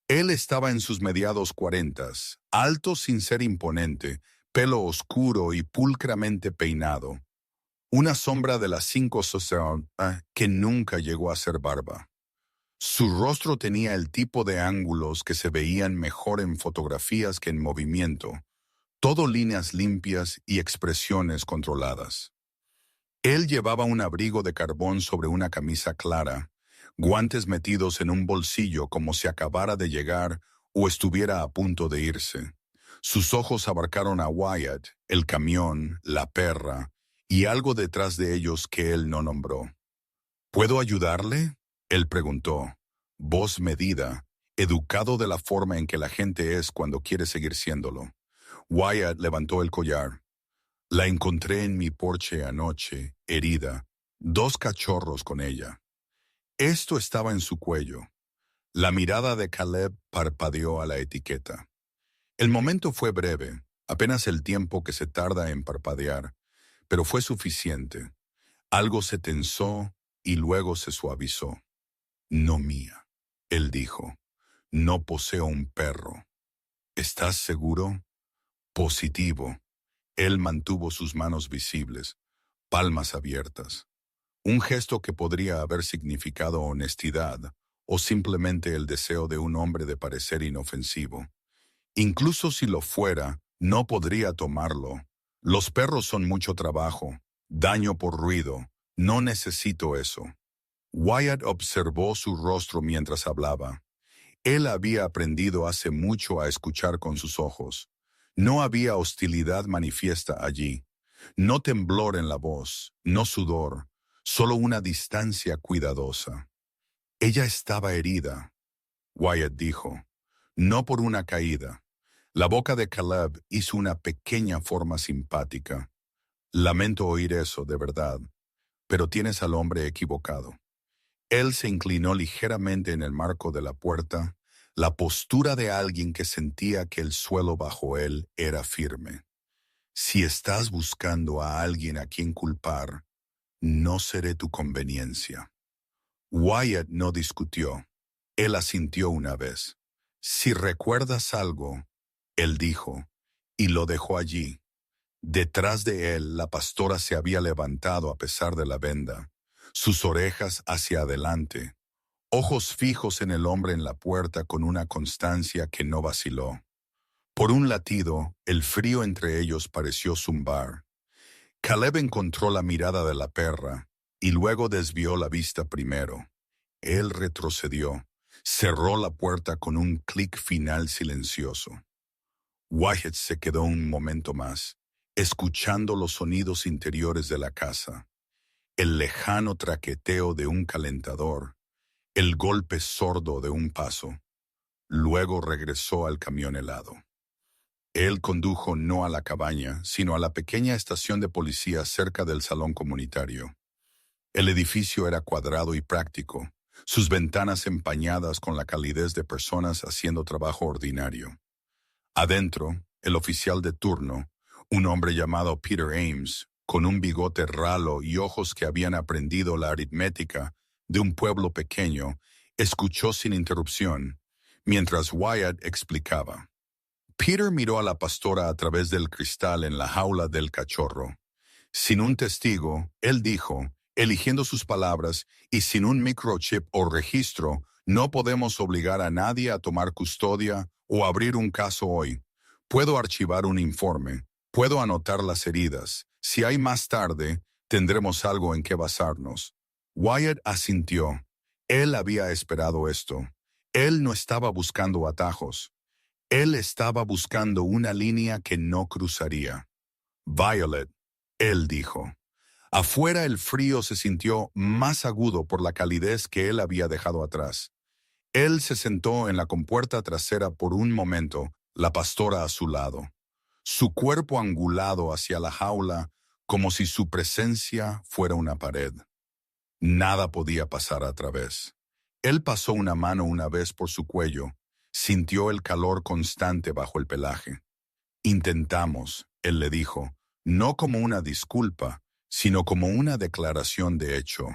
Él estaba en sus mediados 40s, alto sin ser imponente, pelo oscuro y pulcramente peinado. Una sombra de las 5 que nunca llegó a ser barba. Su rostro tenía el tipo de ángulos que se veían mejor en fotografías que en movimiento, todo líneas limpias y expresiones controladas. Él llevaba un abrigo de carbón sobre una camisa clara, guantes metidos en un bolsillo como si acabara de llegar o estuviera a punto de irse. Sus ojos abarcaron a Wyatt, el camión, la perra y algo detrás de ellos que él no nombró. ¿Puedo ayudarle?, él preguntó, voz medida, educado de la forma en que la gente es cuando quiere seguir siéndolo. Wyatt levantó el collar. La encontré en mi porche anoche, herida, 2 cachorros con ella. Esto estaba en su cuello. La mirada de Caleb parpadeó a la etiqueta. El momento fue breve, apenas el tiempo que se tarda en parpadear, pero fue suficiente. Algo se tensó y luego se suavizó. No mía, él dijo. No poseo un perro. ¿Estás seguro? Positivo. Él mantuvo sus manos visibles, palmas abiertas. Un gesto que podría haber significado honestidad o simplemente el deseo de un hombre de parecer inofensivo. Incluso si lo fuera, no podría tomarlo. Los perros son mucho trabajo, daño por ruido. No necesito eso. Wyatt observó su rostro mientras hablaba. Él había aprendido hace mucho a escuchar con sus ojos. No había hostilidad manifiesta allí. No temblor en la voz, no sudor, solo una distancia cuidadosa. Ella estaba herida, Wyatt dijo, no por una caída. La boca de Caleb hizo una pequeña forma simpática. Lamento oír eso, de verdad, pero tienes al hombre equivocado. Él se inclinó ligeramente en el marco de la puerta, la postura de alguien que sentía que el suelo bajo él era firme. Si estás buscando a alguien a quien culpar, no seré tu conveniencia. Wyatt no discutió. Él asintió una vez. Si recuerdas algo, él dijo, y lo dejó allí. Detrás de él, la pastora se había levantado a pesar de la venda, sus orejas hacia adelante, ojos fijos en el hombre en la puerta con una constancia que no vaciló. Por un latido, el frío entre ellos pareció zumbar. Caleb encontró la mirada de la perra y luego desvió la vista primero. Él retrocedió, cerró la puerta con un clic final silencioso. Wyatt se quedó un momento más, escuchando los sonidos interiores de la casa, el lejano traqueteo de un calentador, el golpe sordo de un paso. Luego regresó al camión helado. Él condujo no a la cabaña, sino a la pequeña estación de policía cerca del salón comunitario. El edificio era cuadrado y práctico, sus ventanas empañadas con la calidez de personas haciendo trabajo ordinario. Adentro, el oficial de turno, un hombre llamado Peter Ames, con un bigote ralo y ojos que habían aprendido la aritmética de un pueblo pequeño, escuchó sin interrupción, mientras Wyatt explicaba. Peter miró a la pastora a través del cristal en la jaula del cachorro. Sin un testigo, él dijo, eligiendo sus palabras, y sin un microchip o registro, no podemos obligar a nadie a tomar custodia o abrir un caso hoy. Puedo archivar un informe, puedo anotar las heridas. Si hay más tarde, tendremos algo en qué basarnos. Wyatt asintió. Él había esperado esto. Él no estaba buscando atajos. Él estaba buscando una línea que no cruzaría. Violet, él dijo. Afuera el frío se sintió más agudo por la calidez que él había dejado atrás. Él se sentó en la compuerta trasera por un momento, la pastora a su lado, su cuerpo angulado hacia la jaula como si su presencia fuera una pared. Nada podía pasar a través. Él pasó una mano una vez por su cuello, sintió el calor constante bajo el pelaje. Intentamos, él le dijo, no como una disculpa, sino como una declaración de hecho.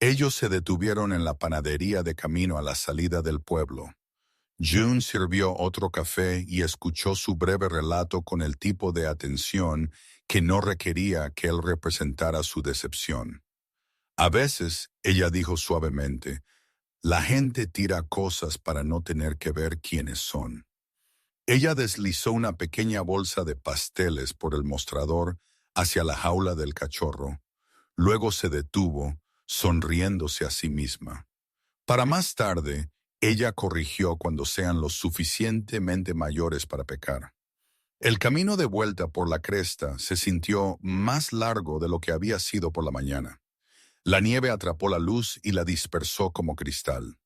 Ellos se detuvieron en la panadería de camino a la salida del pueblo. June sirvió otro café y escuchó su breve relato con el tipo de atención que no requería que él representara su decepción. A veces, ella dijo suavemente, la gente tira cosas para no tener que ver quiénes son. Ella deslizó una pequeña bolsa de pasteles por el mostrador hacia la jaula del cachorro. Luego se detuvo, sonriéndose a sí misma. Para más tarde, ella corrigió cuando sean lo suficientemente mayores para pecar. El camino de vuelta por la cresta se sintió más largo de lo que había sido por la mañana. La nieve atrapó la luz y la dispersó como cristal.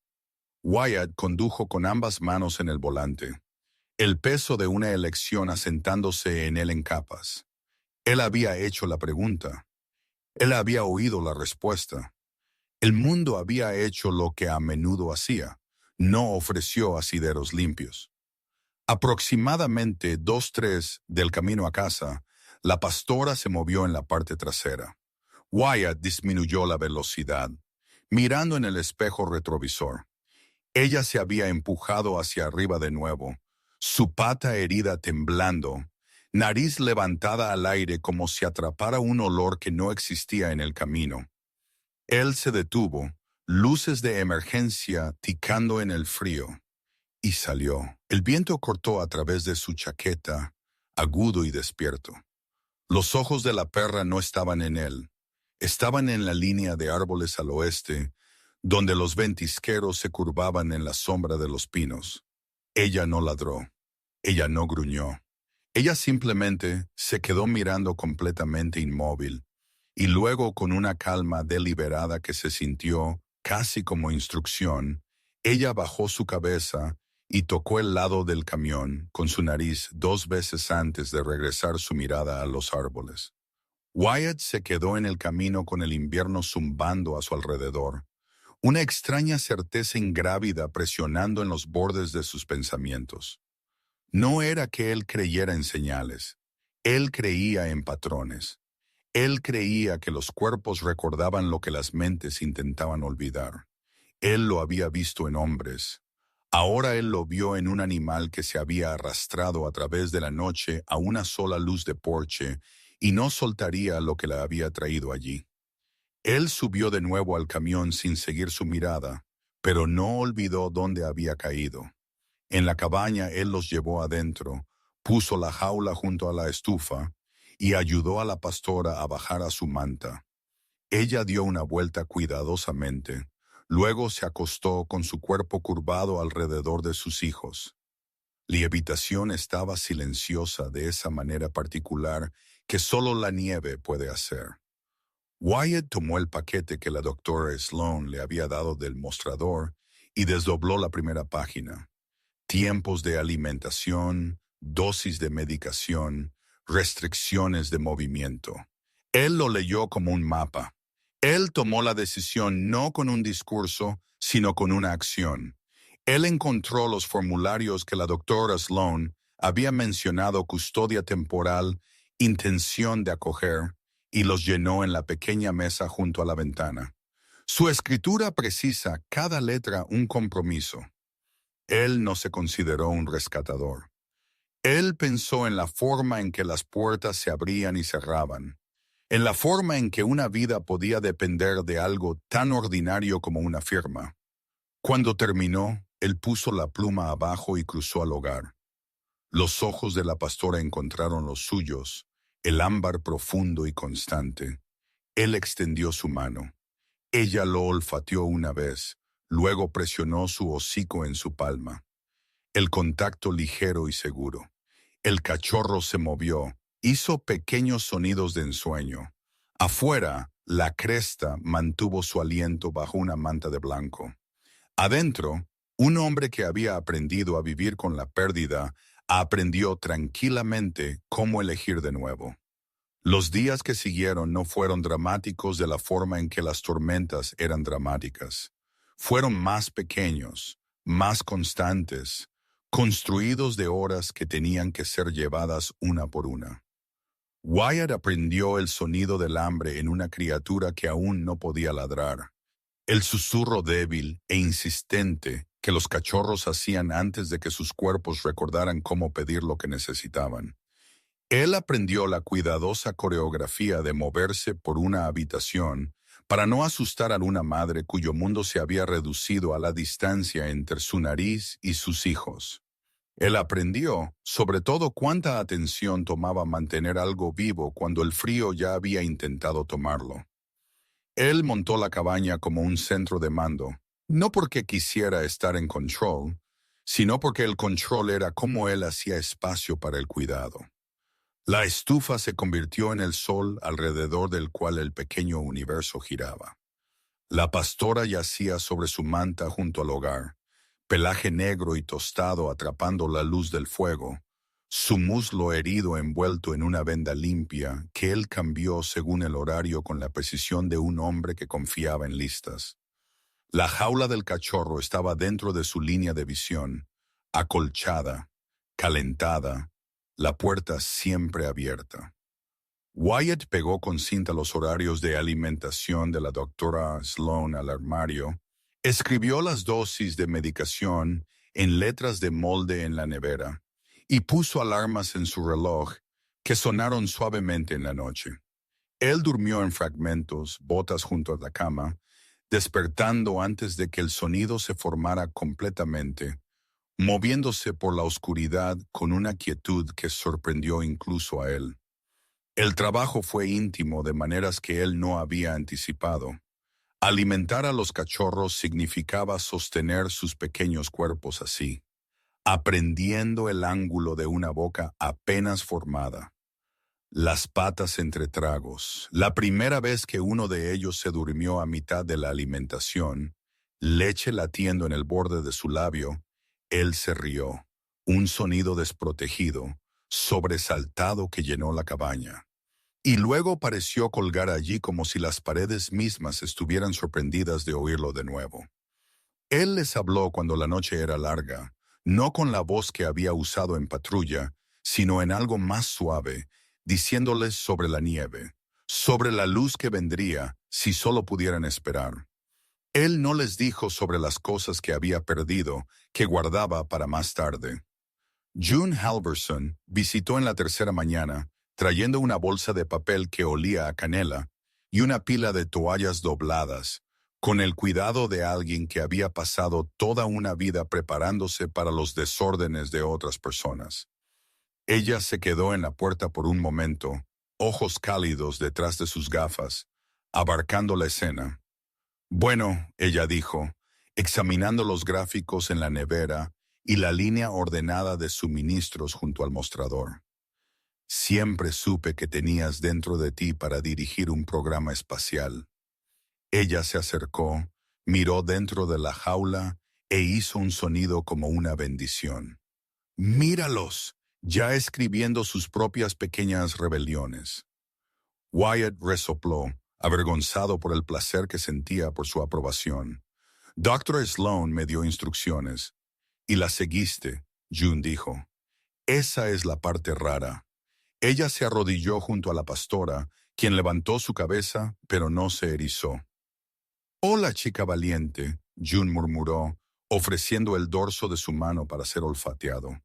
Wyatt condujo con ambas manos en el volante, el peso de una elección asentándose en él en capas. Él había hecho la pregunta. Él había oído la respuesta. El mundo había hecho lo que a menudo hacía. No ofreció asideros limpios. Aproximadamente 2-3 del camino a casa, la pastora se movió en la parte trasera. Wyatt disminuyó la velocidad, mirando en el espejo retrovisor. Ella se había empujado hacia arriba de nuevo, su pata herida temblando, nariz levantada al aire como si atrapara un olor que no existía en el camino. Él se detuvo, luces de emergencia ticando en el frío, y salió. El viento cortó a través de su chaqueta, agudo y despierto. Los ojos de la perra no estaban en él, estaban en la línea de árboles al oeste, donde los ventisqueros se curvaban en la sombra de los pinos. Ella no ladró, ella no gruñó. Ella simplemente se quedó mirando completamente inmóvil, y luego con una calma deliberada que se sintió casi como instrucción, ella bajó su cabeza y tocó el lado del camión con su nariz 2 veces antes de regresar su mirada a los árboles. Wyatt se quedó en el camino con el invierno zumbando a su alrededor, una extraña certeza ingrávida presionando en los bordes de sus pensamientos. No era que él creyera en señales, él creía en patrones. Él creía que los cuerpos recordaban lo que las mentes intentaban olvidar. Él lo había visto en hombres. Ahora él lo vio en un animal que se había arrastrado a través de la noche a una sola luz de porche y no soltaría lo que la había traído allí. Él subió de nuevo al camión sin seguir su mirada, pero no olvidó dónde había caído. En la cabaña él los llevó adentro, puso la jaula junto a la estufa y ayudó a la pastora a bajar a su manta. Ella dio una vuelta cuidadosamente, luego se acostó con su cuerpo curvado alrededor de sus hijos. La habitación estaba silenciosa de esa manera particular que solo la nieve puede hacer. Wyatt tomó el paquete que la doctora Sloan le había dado del mostrador y desdobló la primera página. Tiempos de alimentación, dosis de medicación, restricciones de movimiento. Él lo leyó como un mapa. Él tomó la decisión no con un discurso, sino con una acción. Él encontró los formularios que la doctora Sloan había mencionado: custodia temporal, intención de acoger, y los llenó en la pequeña mesa junto a la ventana. Su escritura precisa, cada letra un compromiso. Él no se consideró un rescatador. Él pensó en la forma en que las puertas se abrían y cerraban, en la forma en que una vida podía depender de algo tan ordinario como una firma. Cuando terminó, él puso la pluma abajo y cruzó al hogar. Los ojos de la pastora encontraron los suyos, el ámbar profundo y constante. Él extendió su mano. Ella lo olfateó una vez, luego presionó su hocico en su palma. El contacto ligero y seguro. El cachorro se movió, hizo pequeños sonidos de ensueño. Afuera, la cresta mantuvo su aliento bajo una manta de blanco. Adentro, un hombre que había aprendido a vivir con la pérdida aprendió tranquilamente cómo elegir de nuevo. Los días que siguieron no fueron dramáticos de la forma en que las tormentas eran dramáticas. Fueron más pequeños, más constantes, construidos de horas que tenían que ser llevadas una por una. Wyatt aprendió el sonido del hambre en una criatura que aún no podía ladrar, el susurro débil e insistente que los cachorros hacían antes de que sus cuerpos recordaran cómo pedir lo que necesitaban. Él aprendió la cuidadosa coreografía de moverse por una habitación para no asustar a una madre cuyo mundo se había reducido a la distancia entre su nariz y sus hijos. Él aprendió, sobre todo, cuánta atención tomaba mantener algo vivo cuando el frío ya había intentado tomarlo. Él montó la cabaña como un centro de mando, No porque quisiera estar en control, sino porque el control era como él hacía espacio para el cuidado. La estufa se convirtió en el sol alrededor del cual el pequeño universo giraba. La pastora yacía sobre su manta junto al hogar, pelaje negro y tostado atrapando la luz del fuego, su muslo herido envuelto en una venda limpia que él cambió según el horario con la precisión de un hombre que confiaba en listas. La jaula del cachorro estaba dentro de su línea de visión, acolchada, calentada, la puerta siempre abierta. Wyatt pegó con cinta los horarios de alimentación de la doctora Sloan al armario, escribió las dosis de medicación en letras de molde en la nevera y puso alarmas en su reloj que sonaron suavemente en la noche. Él durmió en fragmentos, botas junto a la cama, despertando antes de que el sonido se formara completamente, moviéndose por la oscuridad con una quietud que sorprendió incluso a él. El trabajo fue íntimo de maneras que él no había anticipado. Alimentar a los cachorros significaba sostener sus pequeños cuerpos así, aprendiendo el ángulo de una boca apenas formada. Las patas entre tragos. La primera vez que uno de ellos se durmió a mitad de la alimentación, leche latiendo en el borde de su labio, él se rió, un sonido desprotegido, sobresaltado que llenó la cabaña. Y luego pareció colgar allí como si las paredes mismas estuvieran sorprendidas de oírlo de nuevo. Él les habló cuando la noche era larga, no con la voz que había usado en patrulla, sino en algo más suave, diciéndoles sobre la nieve, sobre la luz que vendría si solo pudieran esperar. Él no les dijo sobre las cosas que había perdido, que guardaba para más tarde. June Halverson visitó en la tercera mañana, trayendo una bolsa de papel que olía a canela y una pila de toallas dobladas, con el cuidado de alguien que había pasado toda una vida preparándose para los desórdenes de otras personas. Ella se quedó en la puerta por un momento, ojos cálidos detrás de sus gafas, abarcando la escena. Bueno, ella dijo, examinando los gráficos en la nevera y la línea ordenada de suministros junto al mostrador. Siempre supe que tenías dentro de ti para dirigir un programa espacial. Ella se acercó, miró dentro de la jaula e hizo un sonido como una bendición. ¡Míralos! Ya escribiendo sus propias pequeñas rebeliones. Wyatt resopló, avergonzado por el placer que sentía por su aprobación. Dr. Sloan me dio instrucciones. Y las seguiste, June dijo. Esa es la parte rara. Ella se arrodilló junto a la pastora, quien levantó su cabeza, pero no se erizó. «Hola, chica valiente», June murmuró, ofreciendo el dorso de su mano para ser olfateado.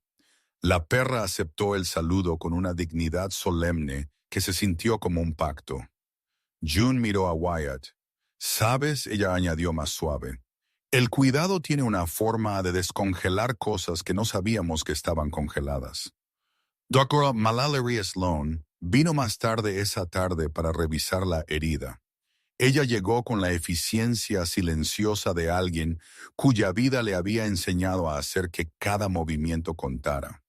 La perra aceptó el saludo con una dignidad solemne que se sintió como un pacto. June miró a Wyatt. «¿Sabes?», ella añadió más suave. «El cuidado tiene una forma de descongelar cosas que no sabíamos que estaban congeladas». Dr. Mallory Sloan vino más tarde esa tarde para revisar la herida. Ella llegó con la eficiencia silenciosa de alguien cuya vida le había enseñado a hacer que cada movimiento contara.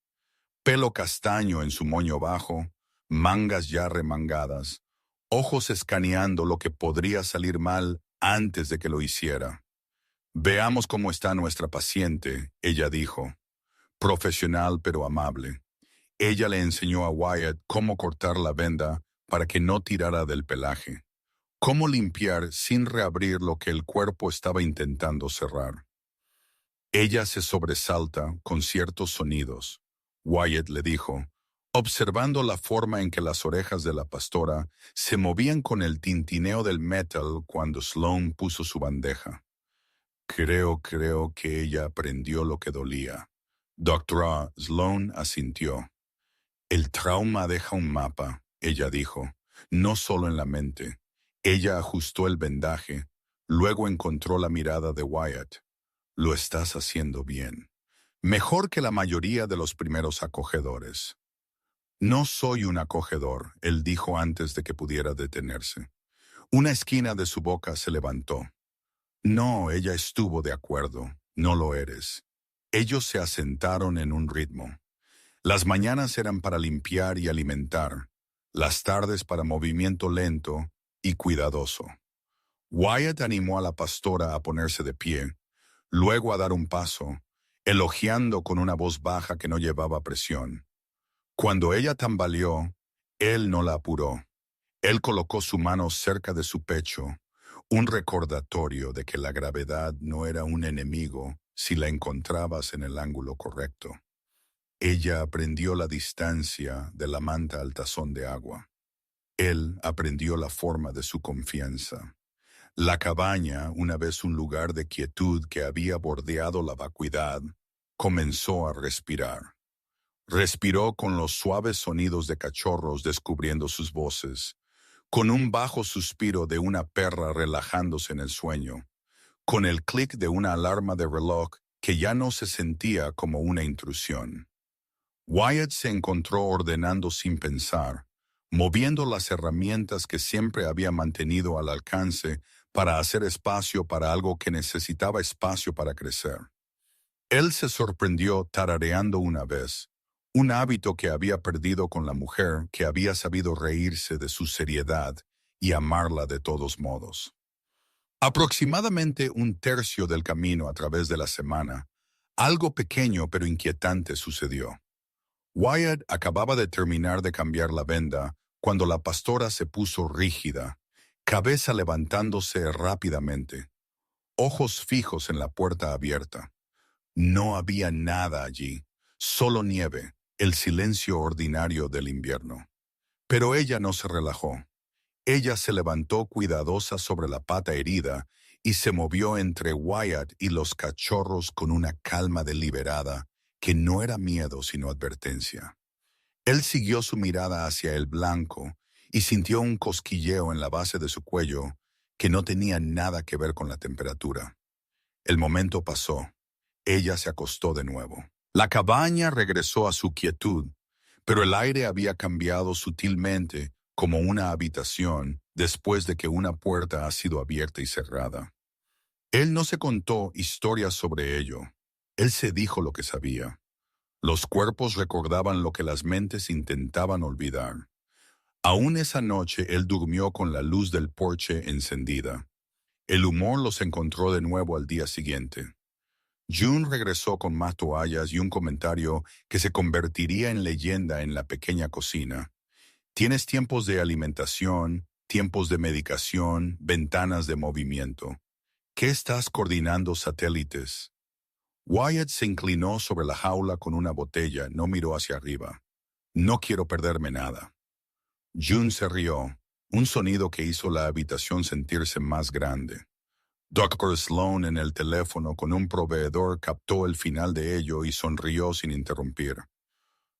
Pelo castaño en su moño bajo, mangas ya remangadas, ojos escaneando lo que podría salir mal antes de que lo hiciera. «Veamos cómo está nuestra paciente», ella dijo, profesional pero amable. Ella le enseñó a Wyatt cómo cortar la venda para que no tirara del pelaje, cómo limpiar sin reabrir lo que el cuerpo estaba intentando cerrar. Ella se sobresalta con ciertos sonidos, Wyatt le dijo, observando la forma en que las orejas de la pastora se movían con el tintineo del metal cuando Sloan puso su bandeja. Creo que ella aprendió lo que dolía. Doctora Sloan asintió. «El trauma deja un mapa», ella dijo, «no solo en la mente». Ella ajustó el vendaje, luego encontró la mirada de Wyatt. «Lo estás haciendo bien. Mejor que la mayoría de los primeros acogedores». «No soy un acogedor», él dijo antes de que pudiera detenerse. Una esquina de su boca se levantó. No, ella estuvo de acuerdo. No lo eres. Ellos se asentaron en un ritmo. Las mañanas eran para limpiar y alimentar, las tardes para movimiento lento y cuidadoso. Wyatt animó a la pastora a ponerse de pie, luego a dar un paso, elogiando con una voz baja que no llevaba presión. Cuando ella tambaleó, él no la apuró. Él colocó su mano cerca de su pecho, un recordatorio de que la gravedad no era un enemigo si la encontrabas en el ángulo correcto. Ella aprendió la distancia de la manta al tazón de agua. Él aprendió la forma de su confianza. La cabaña, una vez un lugar de quietud que había bordeado la vacuidad, comenzó a respirar. Respiró con los suaves sonidos de cachorros descubriendo sus voces, con un bajo suspiro de una perra relajándose en el sueño, con el clic de una alarma de reloj que ya no se sentía como una intrusión. Wyatt se encontró ordenando sin pensar, moviendo las herramientas que siempre había mantenido al alcance para hacer espacio para algo que necesitaba espacio para crecer. Él se sorprendió tarareando una vez, un hábito que había perdido con la mujer que había sabido reírse de su seriedad y amarla de todos modos. Aproximadamente un tercio del camino a través de la semana, algo pequeño pero inquietante sucedió. Wyatt acababa de terminar de cambiar la venda cuando la pastora se puso rígida, cabeza levantándose rápidamente, ojos fijos en la puerta abierta. No había nada allí, solo nieve, el silencio ordinario del invierno. Pero ella no se relajó. Ella se levantó cuidadosa sobre la pata herida y se movió entre Wyatt y los cachorros con una calma deliberada que no era miedo sino advertencia. Él siguió su mirada hacia el blanco y sintió un cosquilleo en la base de su cuello que no tenía nada que ver con la temperatura. El momento pasó. Ella se acostó de nuevo. La cabaña regresó a su quietud, pero el aire había cambiado sutilmente como una habitación después de que una puerta ha sido abierta y cerrada. Él no se contó historias sobre ello. Él se dijo lo que sabía. Los cuerpos recordaban lo que las mentes intentaban olvidar. Aún esa noche él durmió con la luz del porche encendida. El humor los encontró de nuevo al día siguiente. June regresó con más toallas y un comentario que se convertiría en leyenda en la pequeña cocina. Tienes tiempos de alimentación, tiempos de medicación, ventanas de movimiento. ¿Qué estás coordinando satélites? Wyatt se inclinó sobre la jaula con una botella, no miró hacia arriba. No quiero perderme nada. June se rió, un sonido que hizo la habitación sentirse más grande. Dr. Sloan en el teléfono con un proveedor captó el final de ello y sonrió sin interrumpir.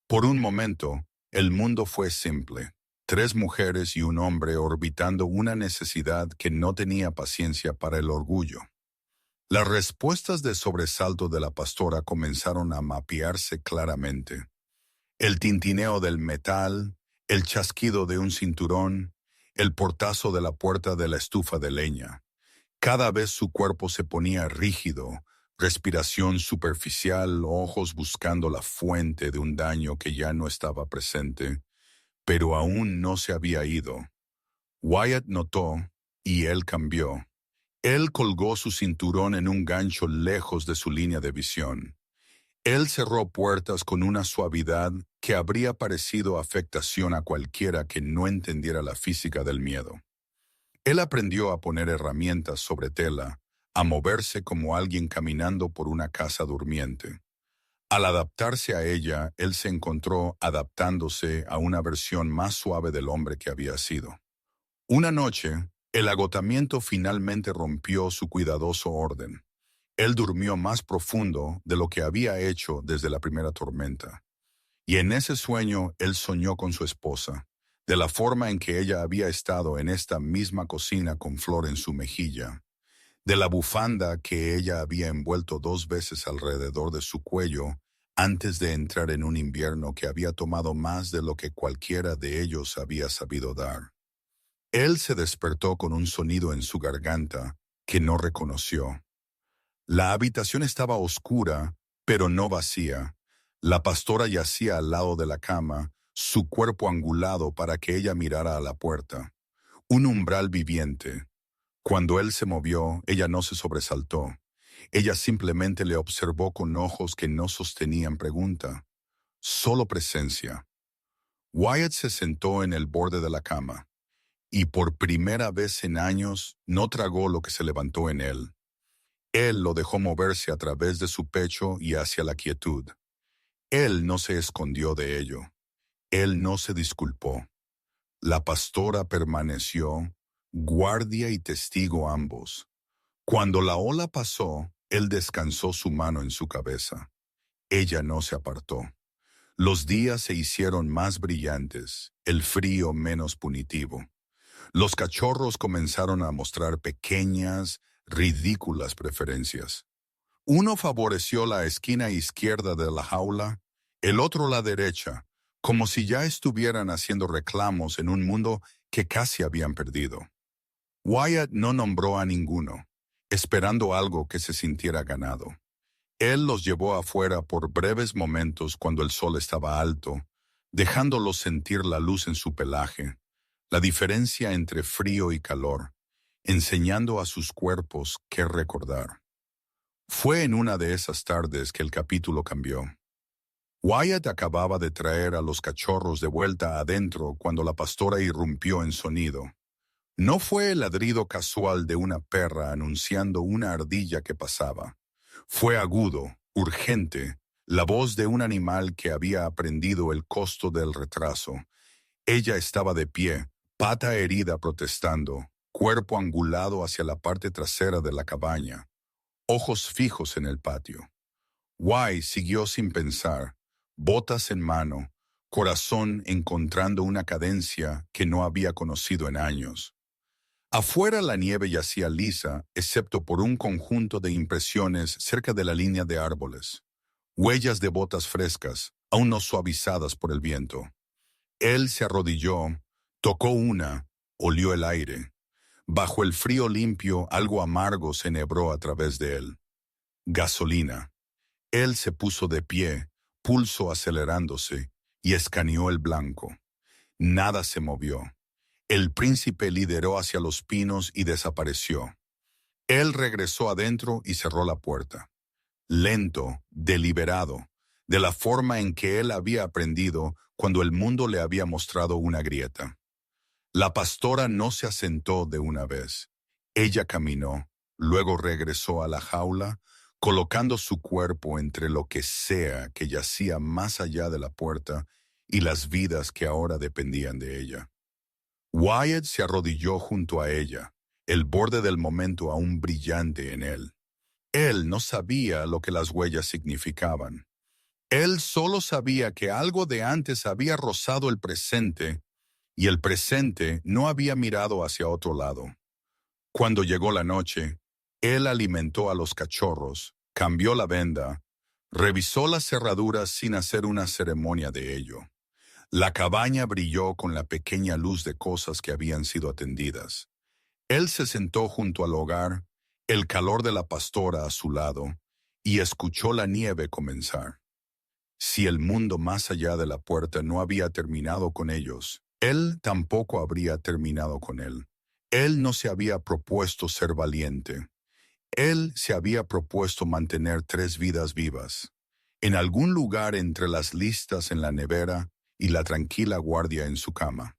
Por un momento, el mundo fue simple. 3 mujeres y un hombre orbitando una necesidad que no tenía paciencia para el orgullo. Las respuestas de sobresalto de la pastora comenzaron a mapearse claramente. El tintineo del metal, el chasquido de un cinturón, el portazo de la puerta de la estufa de leña. Cada vez su cuerpo se ponía rígido, respiración superficial, ojos buscando la fuente de un daño que ya no estaba presente, pero aún no se había ido. Wyatt notó, y él cambió. Él colgó su cinturón en un gancho lejos de su línea de visión. Él cerró puertas con una suavidad que habría parecido afectación a cualquiera que no entendiera la física del miedo. Él aprendió a poner herramientas sobre tela, a moverse como alguien caminando por una casa durmiente. Al adaptarse a ella, él se encontró adaptándose a una versión más suave del hombre que había sido. Una noche, el agotamiento finalmente rompió su cuidadoso orden. Él durmió más profundo de lo que había hecho desde la primera tormenta. Y en ese sueño él soñó con su esposa, de la forma en que ella había estado en esta misma cocina con flor en su mejilla, de la bufanda que ella había envuelto 2 veces alrededor de su cuello antes de entrar en un invierno que había tomado más de lo que cualquiera de ellos había sabido dar. Él se despertó con un sonido en su garganta, que no reconoció. La habitación estaba oscura, pero no vacía. La pastora yacía al lado de la cama, su cuerpo angulado para que ella mirara a la puerta. Un umbral viviente. Cuando él se movió, ella no se sobresaltó. Ella simplemente le observó con ojos que no sostenían pregunta, solo presencia. Wyatt se sentó en el borde de la cama, y por primera vez en años no tragó lo que se levantó en él. Él lo dejó moverse a través de su pecho y hacia la quietud. Él no se escondió de ello. Él no se disculpó. La pastora permaneció, guardia y testigo ambos. Cuando la ola pasó, él descansó su mano en su cabeza. Ella no se apartó. Los días se hicieron más brillantes, el frío menos punitivo. Los cachorros comenzaron a mostrar pequeñas, ridículas preferencias. Uno favoreció la esquina izquierda de la jaula, el otro la derecha, como si ya estuvieran haciendo reclamos en un mundo que casi habían perdido. Wyatt no nombró a ninguno, esperando algo que se sintiera ganado. Él los llevó afuera por breves momentos cuando el sol estaba alto, dejándolos sentir la luz en su pelaje, la diferencia entre frío y calor, enseñando a sus cuerpos qué recordar. Fue en una de esas tardes que el capítulo cambió. Wyatt acababa de traer a los cachorros de vuelta adentro cuando la pastora irrumpió en sonido. No fue el ladrido casual de una perra anunciando una ardilla que pasaba. Fue agudo, urgente, la voz de un animal que había aprendido el costo del retraso. Ella estaba de pie, pata herida protestando, cuerpo angulado hacia la parte trasera de la cabaña, ojos fijos en el patio. Wyatt siguió sin pensar, botas en mano, corazón encontrando una cadencia que no había conocido en años. Afuera la nieve yacía lisa, excepto por un conjunto de impresiones cerca de la línea de árboles. Huellas de botas frescas, aún no suavizadas por el viento. Él se arrodilló, tocó una, olió el aire. Bajo el frío limpio, algo amargo se enhebró a través de él. Gasolina. Él se puso de pie, pulso acelerándose, y escaneó el blanco. Nada se movió. El príncipe lideró hacia los pinos y desapareció. Él regresó adentro y cerró la puerta. Lento, deliberado, de la forma en que él había aprendido cuando el mundo le había mostrado una grieta. La pastora no se asentó de una vez. Ella caminó, luego regresó a la jaula, colocando su cuerpo entre lo que sea que yacía más allá de la puerta y las vidas que ahora dependían de ella. Wyatt se arrodilló junto a ella, el borde del momento aún brillante en él. Él no sabía lo que las huellas significaban. Él solo sabía que algo de antes había rozado el presente y el presente no había mirado hacia otro lado. Cuando llegó la noche, él alimentó a los cachorros, cambió la venda, revisó las cerraduras sin hacer una ceremonia de ello. La cabaña brilló con la pequeña luz de cosas que habían sido atendidas. Él se sentó junto al hogar, el calor de la pastora a su lado, y escuchó la nieve comenzar. Si el mundo más allá de la puerta no había terminado con ellos, él tampoco habría terminado con él. Él no se había propuesto ser valiente. Él se había propuesto mantener 3 vidas vivas. En algún lugar entre las listas en la nevera y la tranquila guardia en su cama.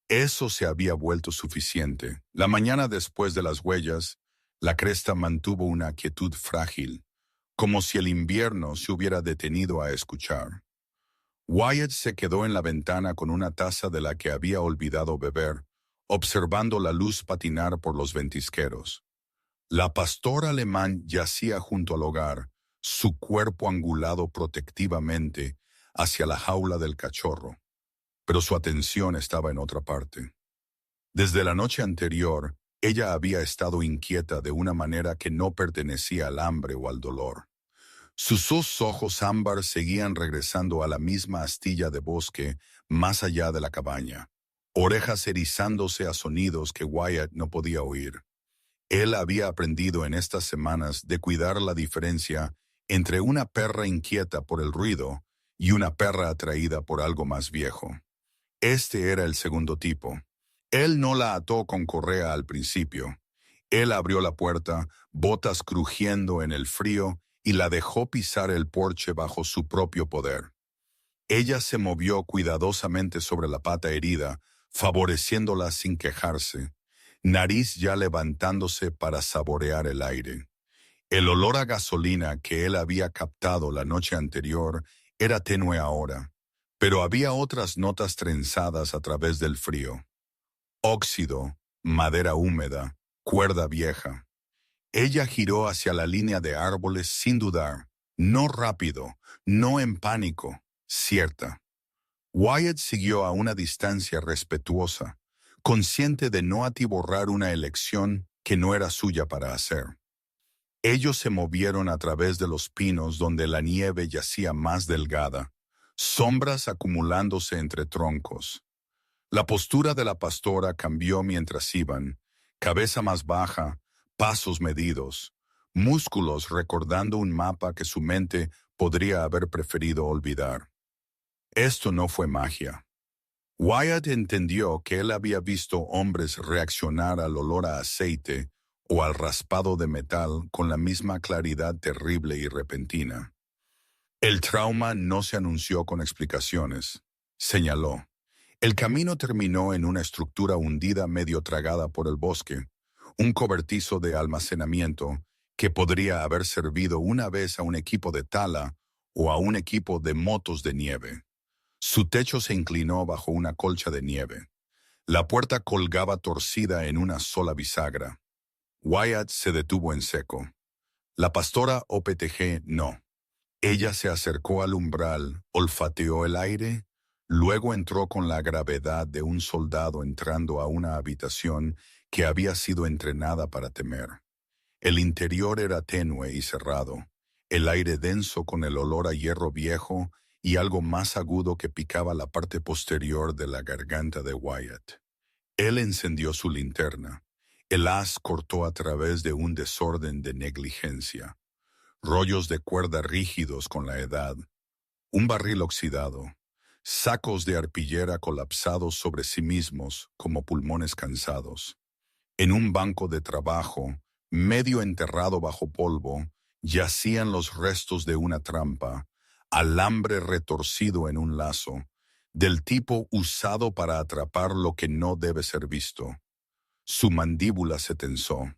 Eso se había vuelto suficiente. La mañana después de las huellas, la cresta mantuvo una quietud frágil, como si el invierno se hubiera detenido a escuchar. Wyatt se quedó en la ventana con una taza de la que había olvidado beber, observando la luz patinar por los ventisqueros. La pastora alemán yacía junto al hogar, su cuerpo angulado protectivamente hacia la jaula del cachorro, pero su atención estaba en otra parte. Desde la noche anterior, ella había estado inquieta de una manera que no pertenecía al hambre o al dolor. Sus 2 ojos ámbar seguían regresando a la misma astilla de bosque más allá de la cabaña, orejas erizándose a sonidos que Wyatt no podía oír. Él había aprendido en estas semanas de cuidar la diferencia entre una perra inquieta por el ruido y una perra atraída por algo más viejo. Este era el segundo tipo. Él no la ató con correa al principio. Él abrió la puerta, botas crujiendo en el frío, y la dejó pisar el porche bajo su propio poder. Ella se movió cuidadosamente sobre la pata herida, favoreciéndola sin quejarse, nariz ya levantándose para saborear el aire. El olor a gasolina que él había captado la noche anterior era tenue ahora, pero había otras notas trenzadas a través del frío. Óxido, madera húmeda, cuerda vieja. Ella giró hacia la línea de árboles sin dudar, no rápido, no en pánico, cierta. Wyatt siguió a una distancia respetuosa, consciente de no atiborrar una elección que no era suya para hacer. Ellos se movieron a través de los pinos donde la nieve yacía más delgada, sombras acumulándose entre troncos. La postura de la pastora cambió mientras iban, cabeza más baja, pasos medidos, músculos recordando un mapa que su mente podría haber preferido olvidar. Esto no fue magia. Wyatt entendió que él había visto hombres reaccionar al olor a aceite o al raspado de metal con la misma claridad terrible y repentina. El trauma no se anunció con explicaciones, señaló. El camino terminó en una estructura hundida medio tragada por el bosque, un cobertizo de almacenamiento que podría haber servido una vez a un equipo de tala o a un equipo de motos de nieve. Su techo se inclinó bajo una colcha de nieve. La puerta colgaba torcida en una sola bisagra. Wyatt se detuvo en seco. La pastora OPTG no. Ella se acercó al umbral, olfateó el aire, luego entró con la gravedad de un soldado entrando a una habitación que había sido entrenada para temer. El interior era tenue y cerrado, el aire denso con el olor a hierro viejo y algo más agudo que picaba la parte posterior de la garganta de Wyatt. Él encendió su linterna. El haz cortó a través de un desorden de negligencia. Rollos de cuerda rígidos con la edad, un barril oxidado, sacos de arpillera colapsados sobre sí mismos como pulmones cansados. En un banco de trabajo, medio enterrado bajo polvo, yacían los restos de una trampa, alambre retorcido en un lazo, del tipo usado para atrapar lo que no debe ser visto. Su mandíbula se tensó.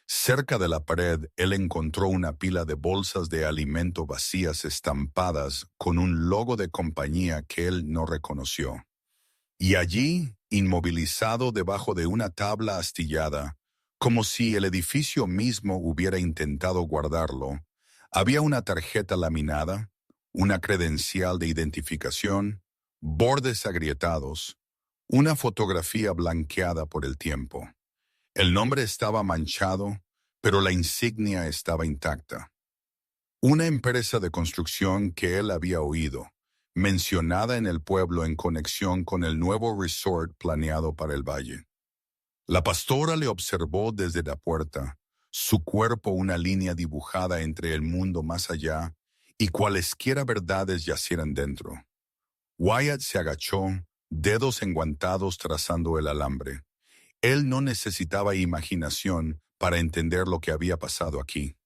Cerca de la pared, él encontró una pila de bolsas de alimento vacías estampadas con un logo de compañía que él no reconoció. Y allí, inmovilizado debajo de una tabla astillada, como si el edificio mismo hubiera intentado guardarlo, había una tarjeta laminada, una credencial de identificación, bordes agrietados, una fotografía blanqueada por el tiempo. El nombre estaba manchado, pero la insignia estaba intacta. Una empresa de construcción que él había oído, mencionada en el pueblo en conexión con el nuevo resort planeado para el valle. La pastora le observó desde la puerta, su cuerpo una línea dibujada entre el mundo más allá y cualesquiera verdades yacieran dentro. Wyatt se agachó, dedos enguantados trazando el alambre. Él no necesitaba imaginación para entender lo que había pasado aquí.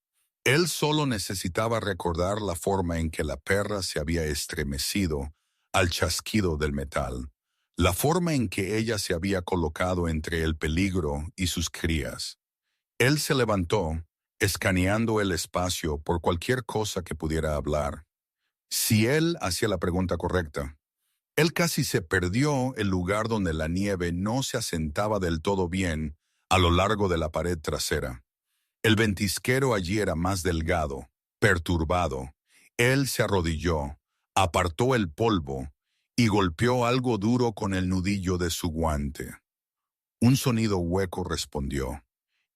Él solo necesitaba recordar la forma en que la perra se había estremecido al chasquido del metal, la forma en que ella se había colocado entre el peligro y sus crías. Él se levantó, escaneando el espacio por cualquier cosa que pudiera hablar. Si él hacía la pregunta correcta, él casi se perdió el lugar donde la nieve no se asentaba del todo bien a lo largo de la pared trasera. El ventisquero allí era más delgado, perturbado. Él se arrodilló, apartó el polvo y golpeó algo duro con el nudillo de su guante. Un sonido hueco respondió.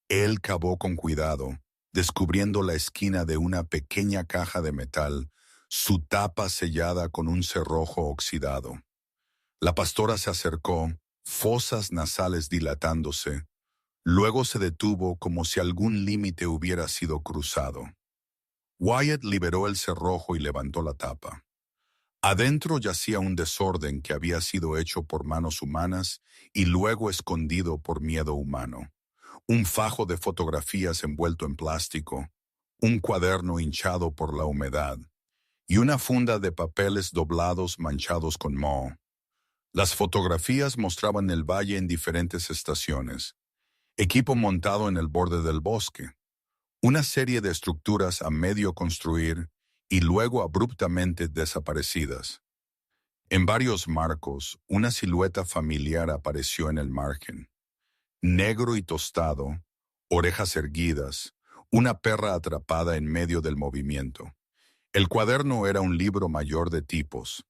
Él cavó con cuidado, descubriendo la esquina de una pequeña caja de metal, su tapa sellada con un cerrojo oxidado. La pastora se acercó, fosas nasales dilatándose, Luego se detuvo como si algún límite hubiera sido cruzado. Wyatt liberó el cerrojo y levantó la tapa. Adentro yacía un desorden que había sido hecho por manos humanas y luego escondido por miedo humano. Un fajo de fotografías envuelto en plástico, un cuaderno hinchado por la humedad y una funda de papeles doblados manchados con moho. Las fotografías mostraban el valle en diferentes estaciones, equipo montado en el borde del bosque, una serie de estructuras a medio construir y luego abruptamente desaparecidas. En varios marcos, una silueta familiar apareció en el margen. Negro y tostado, orejas erguidas, una perra atrapada en medio del movimiento. El cuaderno era un libro mayor de tipos,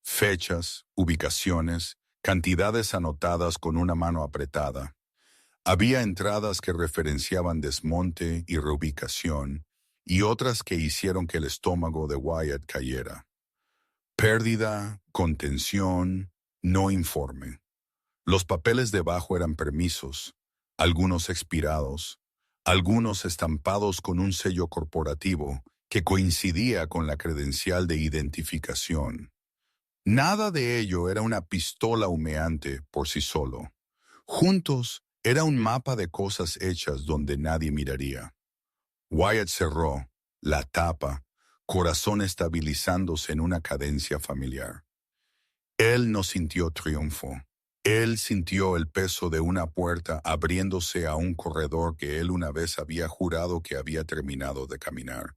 fechas, ubicaciones, cantidades anotadas con una mano apretada. Había entradas que referenciaban desmonte y reubicación, y otras que hicieron que el estómago de Wyatt cayera. Pérdida, contención, no informe. Los papeles debajo eran permisos, algunos expirados, algunos estampados con un sello corporativo que coincidía con la credencial de identificación. Nada de ello era una pistola humeante por sí solo. Juntos, era un mapa de cosas hechas donde nadie miraría. Wyatt cerró la tapa, corazón estabilizándose en una cadencia familiar. Él no sintió triunfo. Él sintió el peso de una puerta abriéndose a un corredor que él una vez había jurado que había terminado de caminar.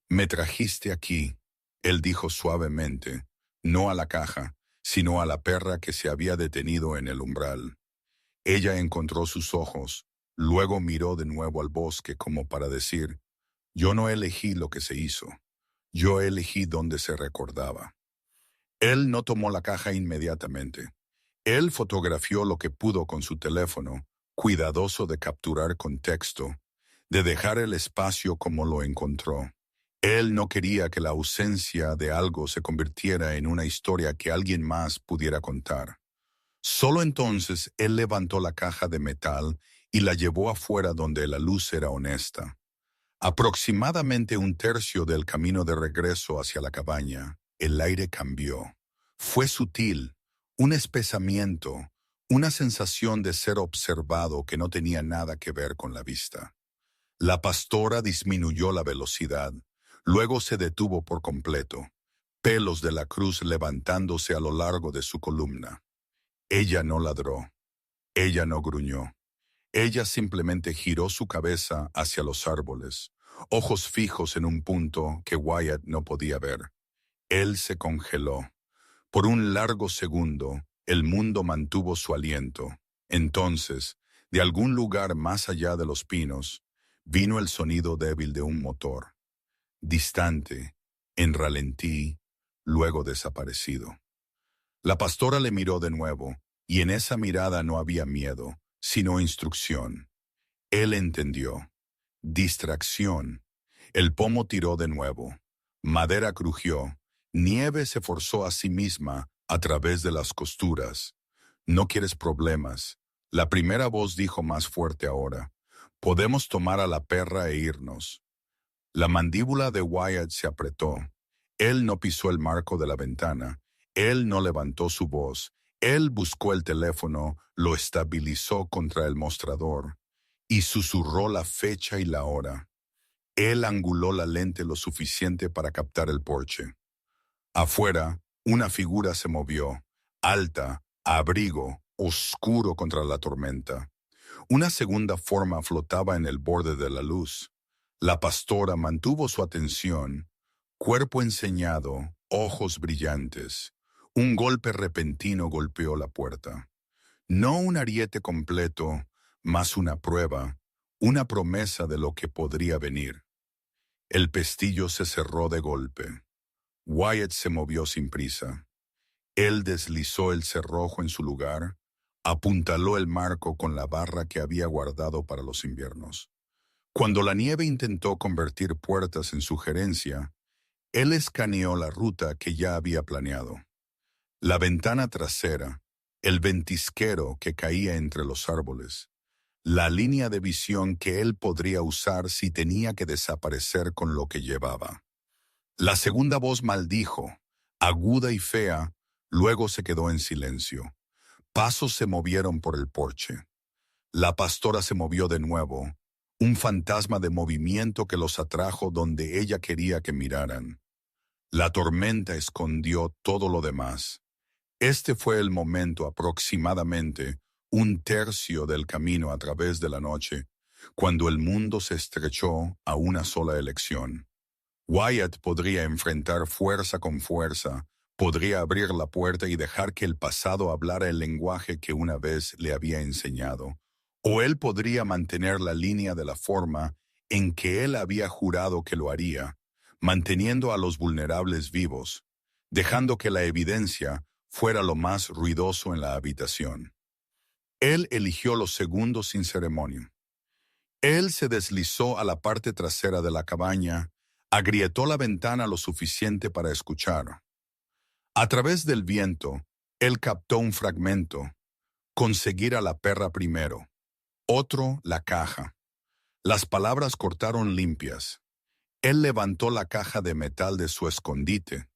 «Me trajiste aquí», él dijo suavemente, no a la caja, sino a la perra que se había detenido en el umbral. Ella encontró sus ojos, luego miró de nuevo al bosque como para decir, «Yo no elegí lo que se hizo, yo elegí dónde se recordaba». Él no tomó la caja inmediatamente. Él fotografió lo que pudo con su teléfono, cuidadoso de capturar contexto, de dejar el espacio como lo encontró. Él no quería que la ausencia de algo se convirtiera en una historia que alguien más pudiera contar. Solo entonces él levantó la caja de metal y la llevó afuera donde la luz era honesta. Aproximadamente un tercio del camino de regreso hacia la cabaña, el aire cambió. Fue sutil, un espesamiento, una sensación de ser observado que no tenía nada que ver con la vista. La pastora disminuyó la velocidad, luego se detuvo por completo, pelos de la cruz levantándose a lo largo de su columna. Ella no ladró, ella no gruñó. Ella simplemente giró su cabeza hacia los árboles, ojos fijos en un punto que Wyatt no podía ver. Él se congeló. Por un largo segundo, el mundo mantuvo su aliento. Entonces, de algún lugar más allá de los pinos, vino el sonido débil de un motor. Distante, en ralentí, luego desaparecido. La pastora le miró de nuevo, y en esa mirada no había miedo, sino instrucción. Él entendió. Distracción. El pomo tiró de nuevo. Madera crujió. Nieve se forzó a sí misma a través de las costuras. «No quieres problemas». La primera voz dijo más fuerte ahora. «Podemos tomar a la perra e irnos». La mandíbula de Wyatt se apretó. Él no pisó el marco de la ventana. Él no levantó su voz. Él buscó el teléfono, lo estabilizó contra el mostrador y susurró la fecha y la hora. Él anguló la lente lo suficiente para captar el porche. Afuera, una figura se movió, alta, a abrigo, oscuro contra la tormenta. Una segunda forma flotaba en el borde de la luz. La pastora mantuvo su atención, cuerpo enseñado, ojos brillantes. Un golpe repentino golpeó la puerta. No un ariete completo, más una prueba, una promesa de lo que podría venir. El pestillo se cerró de golpe. Wyatt se movió sin prisa. Él deslizó el cerrojo en su lugar, apuntaló el marco con la barra que había guardado para los inviernos. Cuando la nieve intentó convertir puertas en sugerencia, él escaneó la ruta que ya había planeado. La ventana trasera, el ventisquero que caía entre los árboles, la línea de visión que él podría usar si tenía que desaparecer con lo que llevaba. La segunda voz maldijo, aguda y fea, luego se quedó en silencio. Pasos se movieron por el porche. La pastora se movió de nuevo, un fantasma de movimiento que los atrajo donde ella quería que miraran. La tormenta escondió todo lo demás. Este fue el momento aproximadamente un tercio del camino a través de la noche, cuando el mundo se estrechó a una sola elección. Wyatt podría enfrentar fuerza con fuerza, podría abrir la puerta y dejar que el pasado hablara el lenguaje que una vez le había enseñado, o él podría mantener la línea de la forma en que él había jurado que lo haría, manteniendo a los vulnerables vivos, dejando que la evidencia fuera lo más ruidoso en la habitación. Él eligió los segundos sin ceremonia. Él se deslizó a la parte trasera de la cabaña, agrietó la ventana lo suficiente para escuchar. A través del viento, él captó un fragmento: conseguir a la perra primero, otro la caja. Las palabras cortaron limpias. Él levantó la caja de metal de su escondite,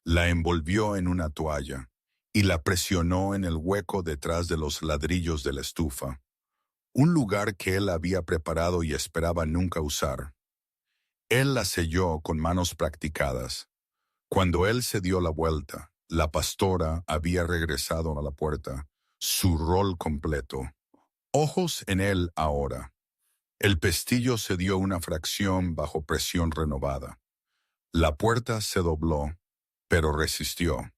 la envolvió en una toalla y la presionó en el hueco detrás de los ladrillos de la estufa, un lugar que él había preparado y esperaba nunca usar. Él la selló con manos practicadas. Cuando él se dio la vuelta, la pastora había regresado a la puerta, su rol completo. Ojos en él ahora. El pestillo se dio una fracción bajo presión renovada. La puerta se dobló, pero resistió.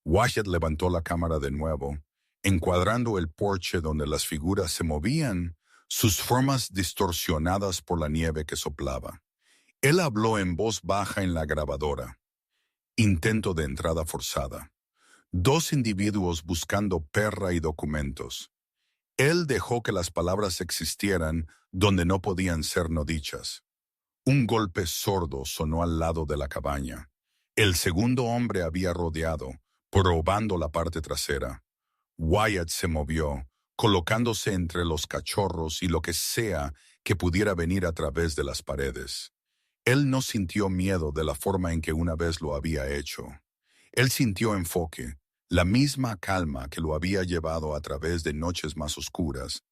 Wyatt levantó la cámara de nuevo, encuadrando el porche donde las figuras se movían, sus formas distorsionadas por la nieve que soplaba. Él habló en voz baja en la grabadora. Intento de entrada forzada. Dos individuos buscando perra y documentos. Él dejó que las palabras existieran donde no podían ser no dichas. Un golpe sordo sonó al lado de la cabaña. El segundo hombre había rodeado, probando la parte trasera. Wyatt se movió, colocándose entre los cachorros y lo que sea que pudiera venir a través de las paredes. Él no sintió miedo de la forma en que una vez lo había hecho. Él sintió enfoque, la misma calma que lo había llevado a través de noches más oscuras,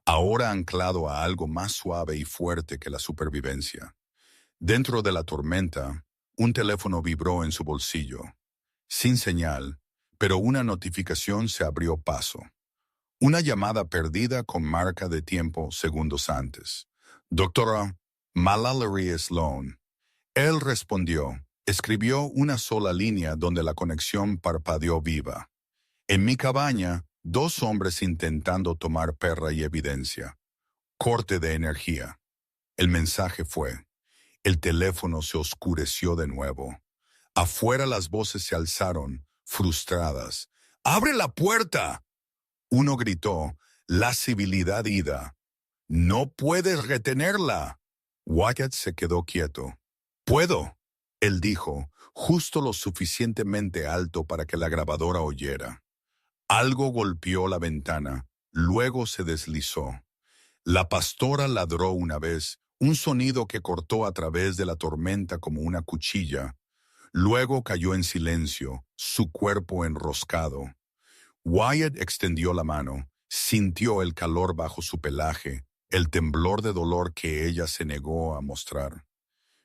ahora anclado a algo más suave y fuerte que la supervivencia. Dentro de la tormenta, un teléfono vibró en su bolsillo. Sin señal, pero una notificación se abrió paso. Una llamada perdida con marca de tiempo segundos antes. Doctora Mallory Sloan. Él respondió. Escribió una sola línea donde la conexión parpadeó viva. En mi cabaña, dos hombres intentando tomar perra y evidencia. Corte de energía. El mensaje fue. El teléfono se oscureció de nuevo. Afuera las voces se alzaron, frustradas. ¡Abre la puerta! Uno gritó, la civilidad ida. ¡No puedes retenerla! Wyatt se quedó quieto. «Puedo», él dijo, justo lo suficientemente alto para que la grabadora oyera. Algo golpeó la ventana, luego se deslizó. La pastora ladró una vez, un sonido que cortó a través de la tormenta como una cuchilla. Luego cayó en silencio, su cuerpo enroscado. Wyatt extendió la mano, sintió el calor bajo su pelaje, el temblor de dolor que ella se negó a mostrar.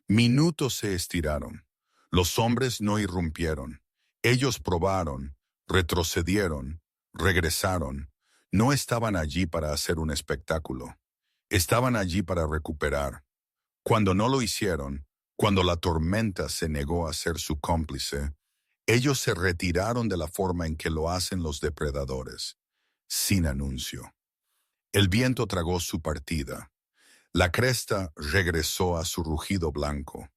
Minutos se estiraron. Los hombres no irrumpieron. Ellos probaron, retrocedieron, regresaron. No estaban allí para hacer un espectáculo. Estaban allí para recuperar. Cuando no lo hicieron, cuando la tormenta se negó a ser su cómplice, ellos se retiraron de la forma en que lo hacen los depredadores, sin anuncio. El viento tragó su partida. La cresta regresó a su rugido blanco.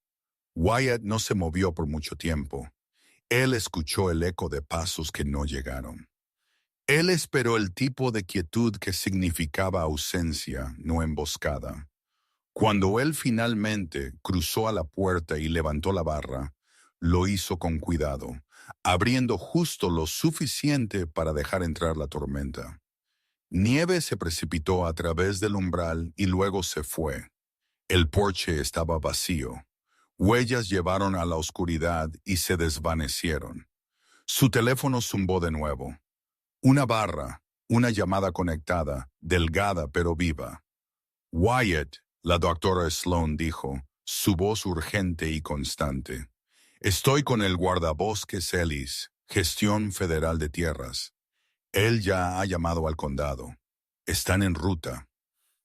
Wyatt no se movió por mucho tiempo. Él escuchó el eco de pasos que no llegaron. Él esperó el tipo de quietud que significaba ausencia, no emboscada. Cuando él finalmente cruzó a la puerta y levantó la barra, lo hizo con cuidado, abriendo justo lo suficiente para dejar entrar la tormenta. Nieve se precipitó a través del umbral y luego se fue. El porche estaba vacío. Huellas llevaron a la oscuridad y se desvanecieron. Su teléfono zumbó de nuevo. Una barra, una llamada conectada, delgada pero viva. Wyatt, la doctora Sloan dijo, su voz urgente y constante. Estoy con el guardabosques Ellis, Gestión Federal de Tierras. Él ya ha llamado al condado. Están en ruta.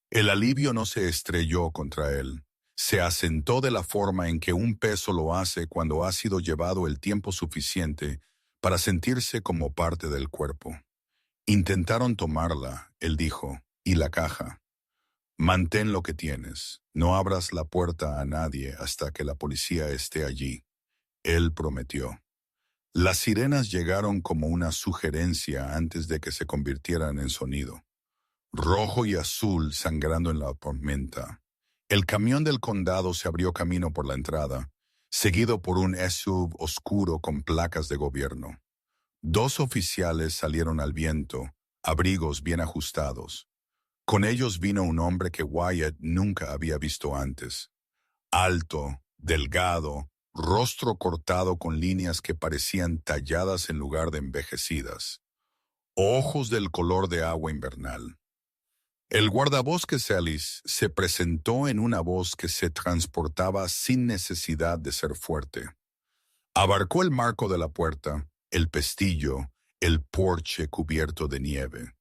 El alivio no se estrelló contra él. Se asentó de la forma en que un peso lo hace cuando ha sido llevado el tiempo suficiente para sentirse como parte del cuerpo. Intentaron tomarla, él dijo, y la caja. Mantén lo que tienes. No abras la puerta a nadie hasta que la policía esté allí. Él prometió. Las sirenas llegaron como una sugerencia antes de que se convirtieran en sonido. Rojo y azul sangrando en la tormenta. El camión del condado se abrió camino por la entrada, seguido por un SUV oscuro con placas de gobierno. Dos oficiales salieron al viento, abrigos bien ajustados. Con ellos vino un hombre que Wyatt nunca había visto antes. Alto, delgado, rostro cortado con líneas que parecían talladas en lugar de envejecidas. Ojos del color de agua invernal. El guardabosques Ellis se presentó en una voz que se transportaba sin necesidad de ser fuerte. Abarcó el marco de la puerta, el pestillo, el porche cubierto de nieve.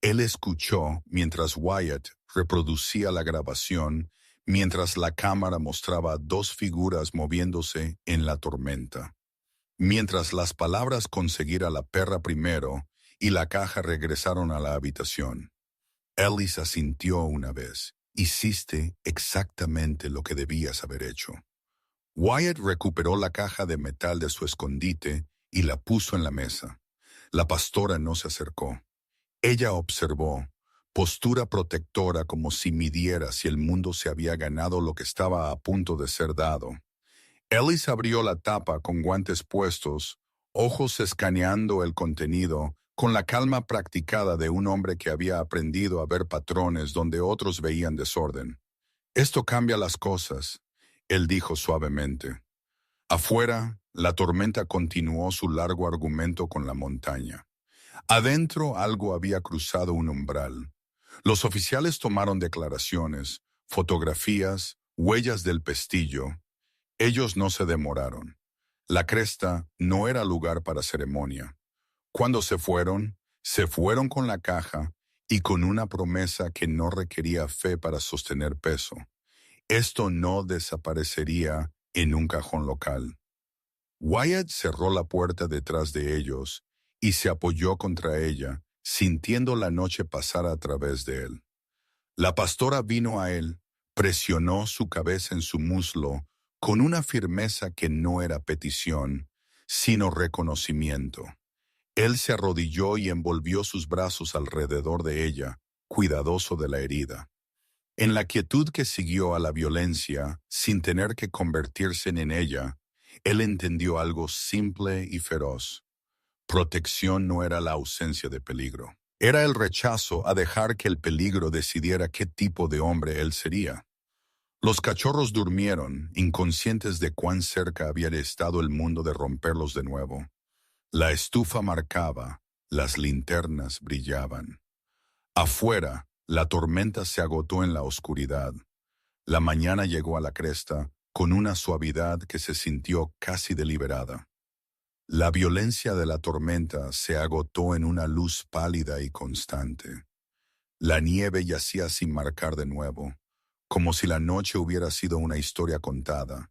Él escuchó mientras Wyatt reproducía la grabación, mientras la cámara mostraba dos figuras moviéndose en la tormenta. Mientras las palabras conseguir a la perra primero y la caja regresaron a la habitación. Ellis asintió una vez. Hiciste exactamente lo que debías haber hecho. Wyatt recuperó la caja de metal de su escondite y la puso en la mesa. La pastora no se acercó. Ella observó, postura protectora como si midiera si el mundo se había ganado lo que estaba a punto de ser dado. Ellis abrió la tapa con guantes puestos, ojos escaneando el contenido, con la calma practicada de un hombre que había aprendido a ver patrones donde otros veían desorden. Esto cambia las cosas, él dijo suavemente. Afuera, la tormenta continuó su largo argumento con la montaña. Adentro algo había cruzado un umbral. Los oficiales tomaron declaraciones, fotografías, huellas del pestillo. Ellos no se demoraron. La cresta no era lugar para ceremonia. Cuando se fueron con la caja y con una promesa que no requería fe para sostener peso. Esto no desaparecería en un cajón local. Wyatt cerró la puerta detrás de ellos y se apoyó contra ella, sintiendo la noche pasar a través de él. La pastora vino a él, presionó su cabeza en su muslo con una firmeza que no era petición, sino reconocimiento. Él se arrodilló y envolvió sus brazos alrededor de ella, cuidadoso de la herida. En la quietud que siguió a la violencia, sin tener que convertirse en ella, él entendió algo simple y feroz. Protección no era la ausencia de peligro. Era el rechazo a dejar que el peligro decidiera qué tipo de hombre él sería. Los cachorros durmieron, inconscientes de cuán cerca había estado el mundo de romperlos de nuevo. La estufa marcaba, las linternas brillaban. Afuera, la tormenta se agotó en la oscuridad. La mañana llegó a la cresta con una suavidad que se sintió casi deliberada. La violencia de la tormenta se agotó en una luz pálida y constante. La nieve yacía sin marcar de nuevo, como si la noche hubiera sido una historia contada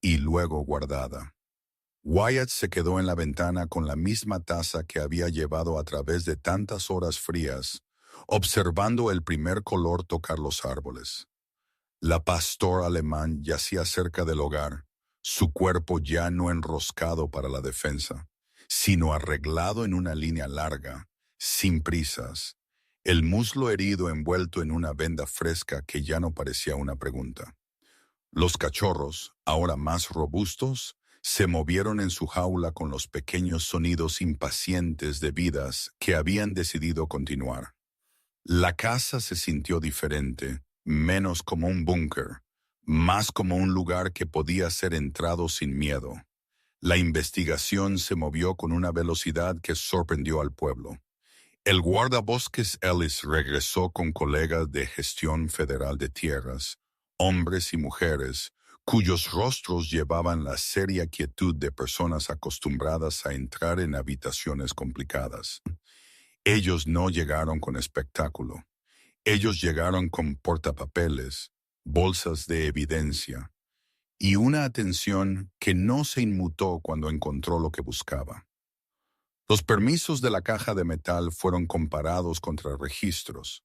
y luego guardada. Wyatt se quedó en la ventana con la misma taza que había llevado a través de tantas horas frías, observando el primer color tocar los árboles. La pastora alemán yacía cerca del hogar, su cuerpo ya no enroscado para la defensa, sino arreglado en una línea larga, sin prisas, el muslo herido envuelto en una venda fresca que ya no parecía una pregunta. Los cachorros, ahora más robustos, se movieron en su jaula con los pequeños sonidos impacientes de vidas que habían decidido continuar. La casa se sintió diferente, menos como un búnker, más como un lugar que podía ser entrado sin miedo. La investigación se movió con una velocidad que sorprendió al pueblo. El guardabosques Ellis regresó con colegas de gestión federal de tierras, hombres y mujeres, cuyos rostros llevaban la seria quietud de personas acostumbradas a entrar en habitaciones complicadas. Ellos no llegaron con espectáculo. Ellos llegaron con portapapeles, bolsas de evidencia y una atención que no se inmutó cuando encontró lo que buscaba. Los permisos de la caja de metal fueron comparados contra registros.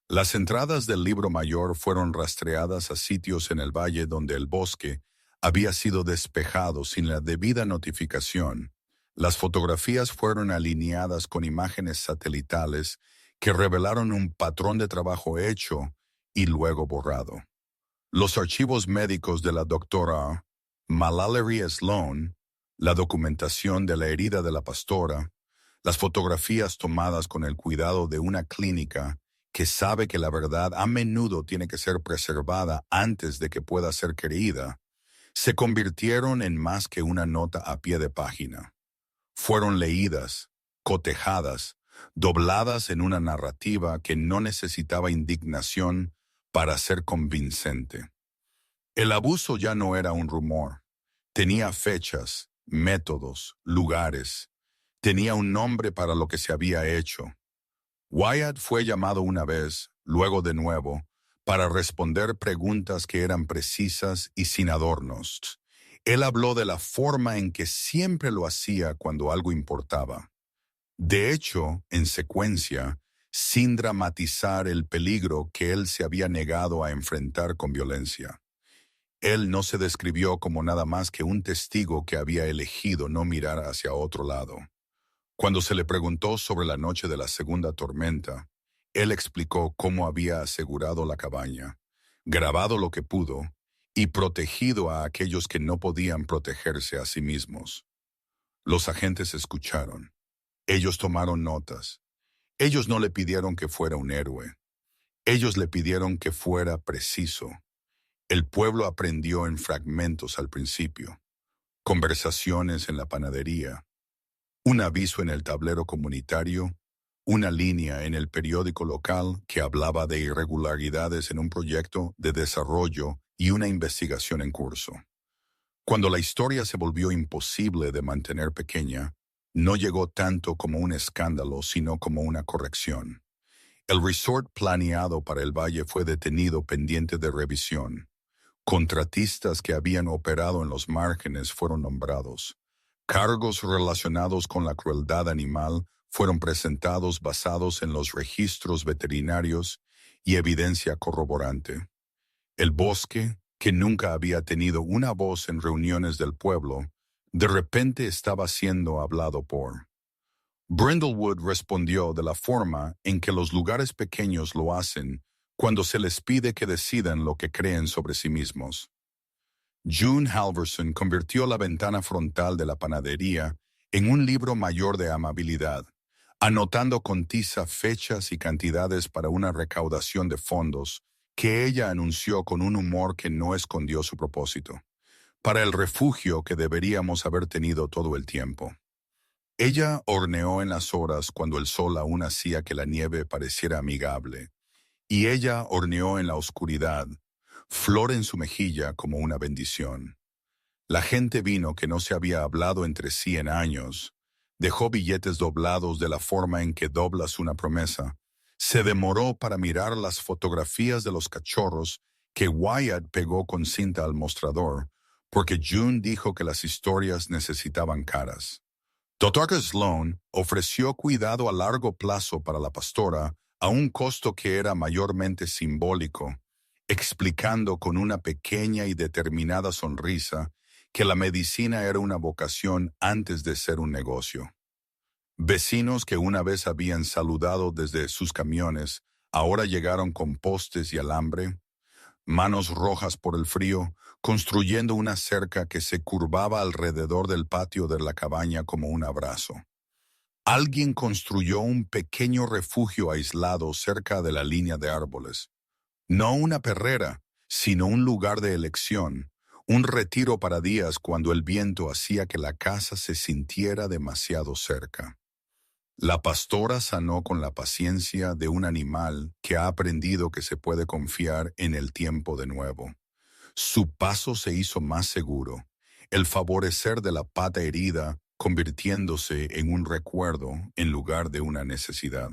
Las entradas del libro mayor fueron rastreadas a sitios en el valle donde el bosque había sido despejado sin la debida notificación. Las fotografías fueron alineadas con imágenes satelitales que revelaron un patrón de trabajo hecho y luego borrado. Los archivos médicos de la doctora Mallory Sloan, la documentación de la herida de la pastora, las fotografías tomadas con el cuidado de una clínica que sabe que la verdad a menudo tiene que ser preservada antes de que pueda ser creída, se convirtieron en más que una nota a pie de página. Fueron leídas, cotejadas, dobladas en una narrativa que no necesitaba indignación para ser convincente. El abuso ya no era un rumor. Tenía fechas, métodos, lugares. Tenía un nombre para lo que se había hecho. Wyatt fue llamado una vez, luego de nuevo, para responder preguntas que eran precisas y sin adornos. Él habló de la forma en que siempre lo hacía cuando algo importaba. De hecho, en secuencia, sin dramatizar el peligro que él se había negado a enfrentar con violencia. Él no se describió como nada más que un testigo que había elegido no mirar hacia otro lado. Cuando se le preguntó sobre la noche de la segunda tormenta, él explicó cómo había asegurado la cabaña, grabado lo que pudo y protegido a aquellos que no podían protegerse a sí mismos. Los agentes escucharon. Ellos tomaron notas. Ellos no le pidieron que fuera un héroe. Ellos le pidieron que fuera preciso. El pueblo aprendió en fragmentos al principio. Conversaciones en la panadería, un aviso en el tablero comunitario, una línea en el periódico local que hablaba de irregularidades en un proyecto de desarrollo y una investigación en curso. Cuando la historia se volvió imposible de mantener pequeña, no llegó tanto como un escándalo, sino como una corrección. El resort planeado para el valle fue detenido pendiente de revisión. Contratistas que habían operado en los márgenes fueron nombrados. Cargos relacionados con la crueldad animal fueron presentados basados en los registros veterinarios y evidencia corroborante. El bosque, que nunca había tenido una voz en reuniones del pueblo, de repente estaba siendo hablado por. Brindlewood respondió de la forma en que los lugares pequeños lo hacen cuando se les pide que decidan lo que creen sobre sí mismos. June Halverson convirtió la ventana frontal de la panadería en un libro mayor de amabilidad, anotando con tiza fechas y cantidades para una recaudación de fondos que ella anunció con un humor que no escondió su propósito, para el refugio que deberíamos haber tenido todo el tiempo. Ella horneó en las horas cuando el sol aún hacía que la nieve pareciera amigable, y ella horneó en la oscuridad, flor en su mejilla como una bendición. La gente vino que no se había hablado entre sí en años, dejó billetes doblados de la forma en que doblas una promesa, se demoró para mirar las fotografías de los cachorros que Wyatt pegó con cinta al mostrador, porque June dijo que las historias necesitaban caras. Dr. Sloan ofreció cuidado a largo plazo para la pastora a un costo que era mayormente simbólico, explicando con una pequeña y determinada sonrisa que la medicina era una vocación antes de ser un negocio. Vecinos que una vez habían saludado desde sus camiones, ahora llegaron con postes y alambre, manos rojas por el frío, construyendo una cerca que se curvaba alrededor del patio de la cabaña como un abrazo. Alguien construyó un pequeño refugio aislado cerca de la línea de árboles. No una perrera, sino un lugar de elección, un retiro para días cuando el viento hacía que la casa se sintiera demasiado cerca. La pastora sanó con la paciencia de un animal que ha aprendido que se puede confiar en el tiempo de nuevo. Su paso se hizo más seguro, el favorecer de la pata herida convirtiéndose en un recuerdo en lugar de una necesidad.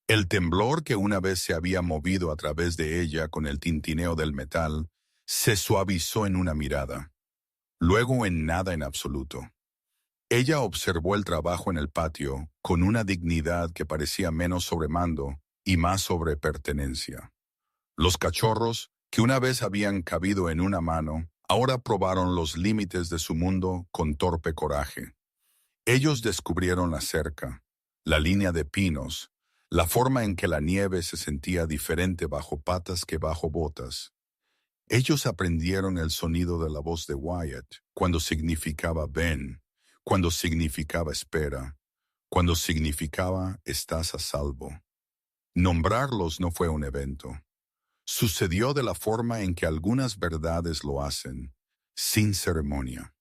El temblor que una vez se había movido a través de ella con el tintineo del metal se suavizó en una mirada, luego en nada en absoluto. Ella observó el trabajo en el patio con una dignidad que parecía menos sobre mando y más sobre pertenencia. Los cachorros, que una vez habían cabido en una mano, ahora probaron los límites de su mundo con torpe coraje. Ellos descubrieron la cerca, la línea de pinos, la forma en que la nieve se sentía diferente bajo patas que bajo botas. Ellos aprendieron el sonido de la voz de Wyatt cuando significaba ven, cuando significaba espera, cuando significaba estás a salvo. Nombrarlos no fue un evento. Sucedió de la forma en que algunas verdades lo hacen, sin ceremonia.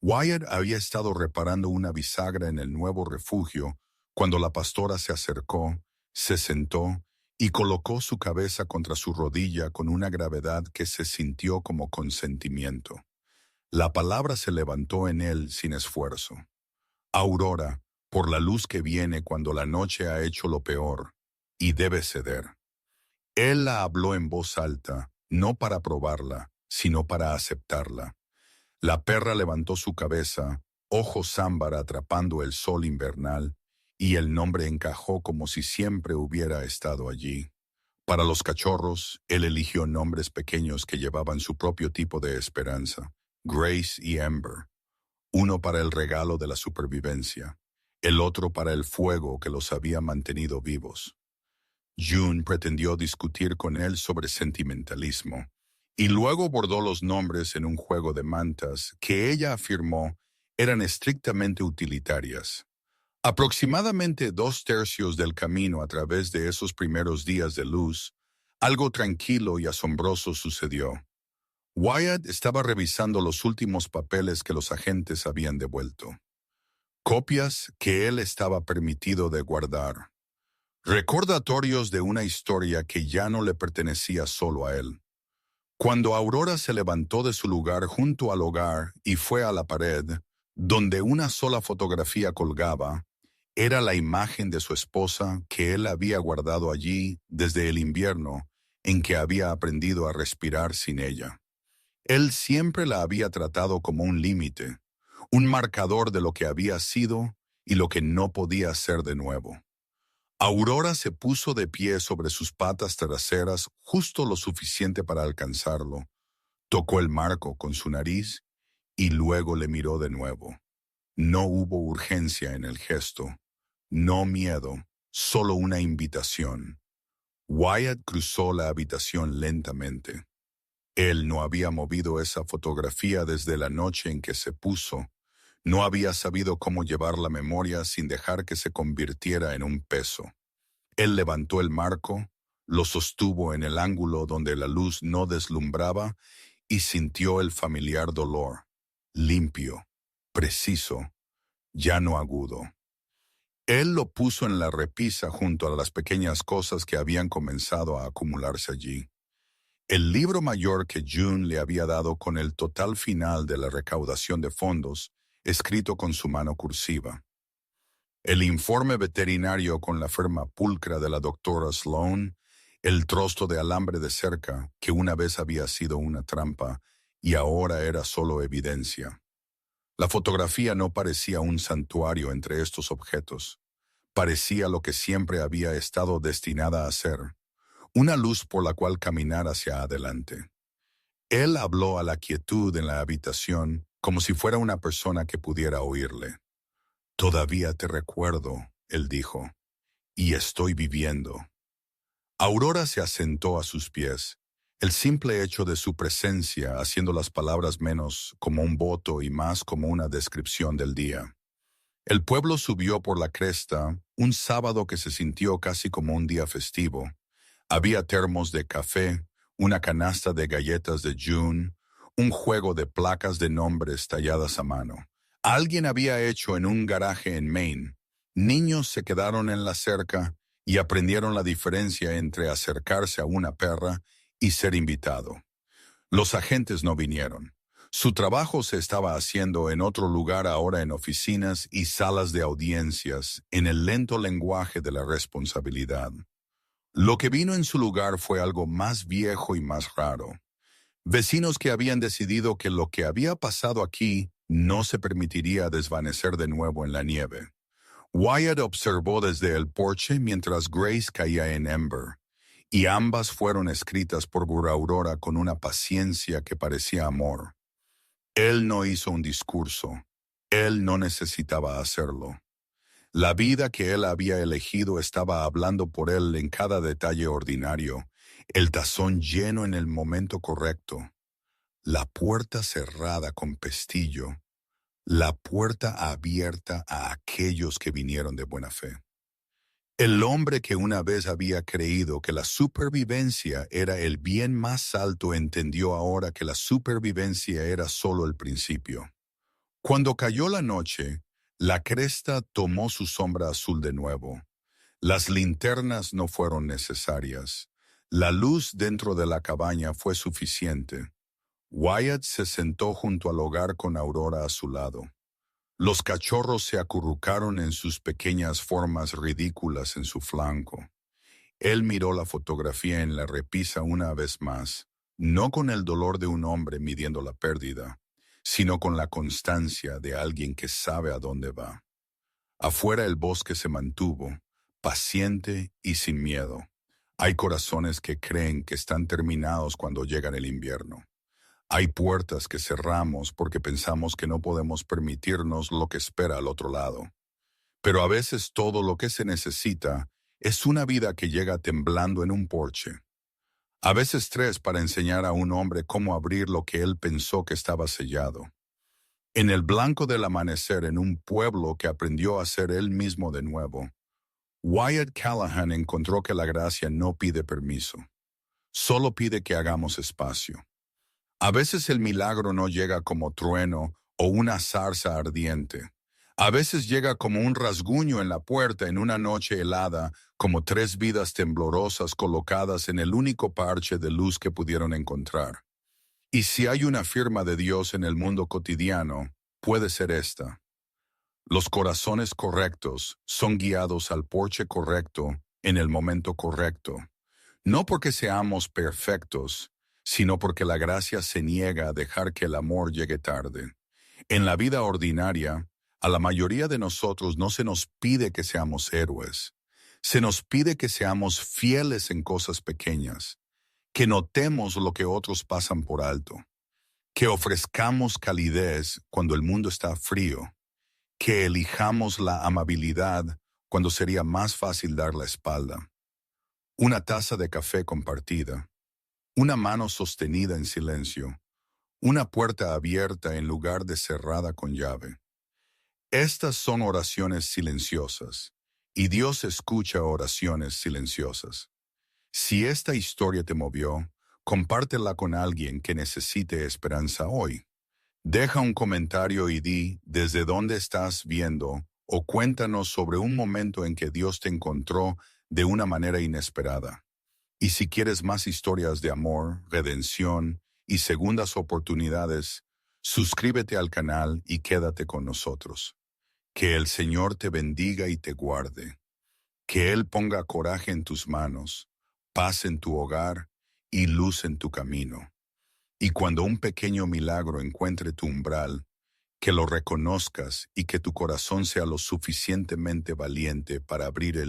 Wyatt había estado reparando una bisagra en el nuevo refugio cuando la pastora se acercó, se sentó y colocó su cabeza contra su rodilla con una gravedad que se sintió como consentimiento. La palabra se levantó en él sin esfuerzo. Aurora, por la luz que viene cuando la noche ha hecho lo peor, y debe ceder. Él la habló en voz alta, no para probarla, sino para aceptarla. La perra levantó su cabeza, ojos ámbar atrapando el sol invernal, y el nombre encajó como si siempre hubiera estado allí. Para los cachorros, él eligió nombres pequeños que llevaban su propio tipo de esperanza, Grace y Amber, uno para el regalo de la supervivencia, el otro para el fuego que los había mantenido vivos. June pretendió discutir con él sobre sentimentalismo, y luego bordó los nombres en un juego de mantas que ella afirmó eran estrictamente utilitarias. Aproximadamente 2/3 del camino a través de esos primeros días de luz, algo tranquilo y asombroso sucedió. Wyatt estaba revisando los últimos papeles que los agentes habían devuelto. Copias que él estaba permitido de guardar. Recordatorios de una historia que ya no le pertenecía solo a él. Cuando Aurora se levantó de su lugar junto al hogar y fue a la pared, donde una sola fotografía colgaba, era la imagen de su esposa que él había guardado allí desde el invierno en que había aprendido a respirar sin ella. Él siempre la había tratado como un límite, un marcador de lo que había sido y lo que no podía ser de nuevo. Aurora se puso de pie sobre sus patas traseras justo lo suficiente para alcanzarlo, tocó el marco con su nariz y luego le miró de nuevo. No hubo urgencia en el gesto, no miedo, solo una invitación. Wyatt cruzó la habitación lentamente. Él no había movido esa fotografía desde la noche en que se puso. No había sabido cómo llevar la memoria sin dejar que se convirtiera en un peso. Él levantó el marco, lo sostuvo en el ángulo donde la luz no deslumbraba y sintió el familiar dolor, limpio, preciso, ya no agudo. Él lo puso en la repisa junto a las pequeñas cosas que habían comenzado a acumularse allí. El libro mayor que June le había dado con el total final de la recaudación de fondos, escrito con su mano cursiva. El informe veterinario con la firma pulcra de la doctora Sloan, el trozo de alambre de cerca que una vez había sido una trampa y ahora era solo evidencia. La fotografía no parecía un santuario entre estos objetos. Parecía lo que siempre había estado destinada a ser, una luz por la cual caminar hacia adelante. Él habló a la quietud en la habitación como si fuera una persona que pudiera oírle. Todavía te recuerdo, él dijo, y estoy viviendo. Aurora se asentó a sus pies, el simple hecho de su presencia haciendo las palabras menos como un voto y más como una descripción del día. El pueblo subió por la cresta, un sábado que se sintió casi como un día festivo. Había termos de café, una canasta de galletas de June, un juego de placas de nombres talladas a mano. Alguien había hecho en un garaje en Maine. Niños se quedaron en la cerca y aprendieron la diferencia entre acercarse a una perra y ser invitado. Los agentes no vinieron. Su trabajo se estaba haciendo en otro lugar ahora en oficinas y salas de audiencias, en el lento lenguaje de la responsabilidad. Lo que vino en su lugar fue algo más viejo y más raro. Vecinos que habían decidido que lo que había pasado aquí no se permitiría desvanecer de nuevo en la nieve. Wyatt observó desde el porche mientras Grace caía en Ember, y ambas fueron escritas por Aurora con una paciencia que parecía amor. Él no hizo un discurso. Él no necesitaba hacerlo. La vida que él había elegido estaba hablando por él en cada detalle ordinario, el tazón lleno en el momento correcto, la puerta cerrada con pestillo, la puerta abierta a aquellos que vinieron de buena fe. El hombre que una vez había creído que la supervivencia era el bien más alto entendió ahora que la supervivencia era solo el principio. Cuando cayó la noche, la cresta tomó su sombra azul de nuevo. Las linternas no fueron necesarias. La luz dentro de la cabaña fue suficiente. Wyatt se sentó junto al hogar con Aurora a su lado. Los cachorros se acurrucaron en sus pequeñas formas ridículas en su flanco. Él miró la fotografía en la repisa una vez más, no con el dolor de un hombre midiendo la pérdida, sino con la constancia de alguien que sabe a dónde va. Afuera el bosque se mantuvo, paciente y sin miedo. Hay corazones que creen que están terminados cuando llega el invierno. Hay puertas que cerramos porque pensamos que no podemos permitirnos lo que espera al otro lado. Pero a veces todo lo que se necesita es una vida que llega temblando en un porche. A veces 3 para enseñar a un hombre cómo abrir lo que él pensó que estaba sellado. En el blanco del amanecer en un pueblo que aprendió a ser él mismo de nuevo, Wyatt Callahan encontró que la gracia no pide permiso, solo pide que hagamos espacio. A veces el milagro no llega como trueno o una zarza ardiente. A veces llega como un rasguño en la puerta en una noche helada, como 3 vidas temblorosas colocadas en el único parche de luz que pudieron encontrar. Y si hay una firma de Dios en el mundo cotidiano, puede ser esta. Los corazones correctos son guiados al porche correcto en el momento correcto. No porque seamos perfectos, sino porque la gracia se niega a dejar que el amor llegue tarde. En la vida ordinaria, a la mayoría de nosotros no se nos pide que seamos héroes. Se nos pide que seamos fieles en cosas pequeñas, que notemos lo que otros pasan por alto, que ofrezcamos calidez cuando el mundo está frío, que elijamos la amabilidad cuando sería más fácil dar la espalda. Una taza de café compartida, una mano sostenida en silencio, una puerta abierta en lugar de cerrada con llave. Estas son oraciones silenciosas, y Dios escucha oraciones silenciosas. Si esta historia te movió, compártela con alguien que necesite esperanza hoy. Deja un comentario y di desde dónde estás viendo o cuéntanos sobre un momento en que Dios te encontró de una manera inesperada. Y si quieres más historias de amor, redención y segundas oportunidades, suscríbete al canal y quédate con nosotros. Que el Señor te bendiga y te guarde. Que Él ponga coraje en tus manos, paz en tu hogar y luz en tu camino. Y cuando un pequeño milagro encuentre tu umbral, que lo reconozcas y que tu corazón sea lo suficientemente valiente para abrir el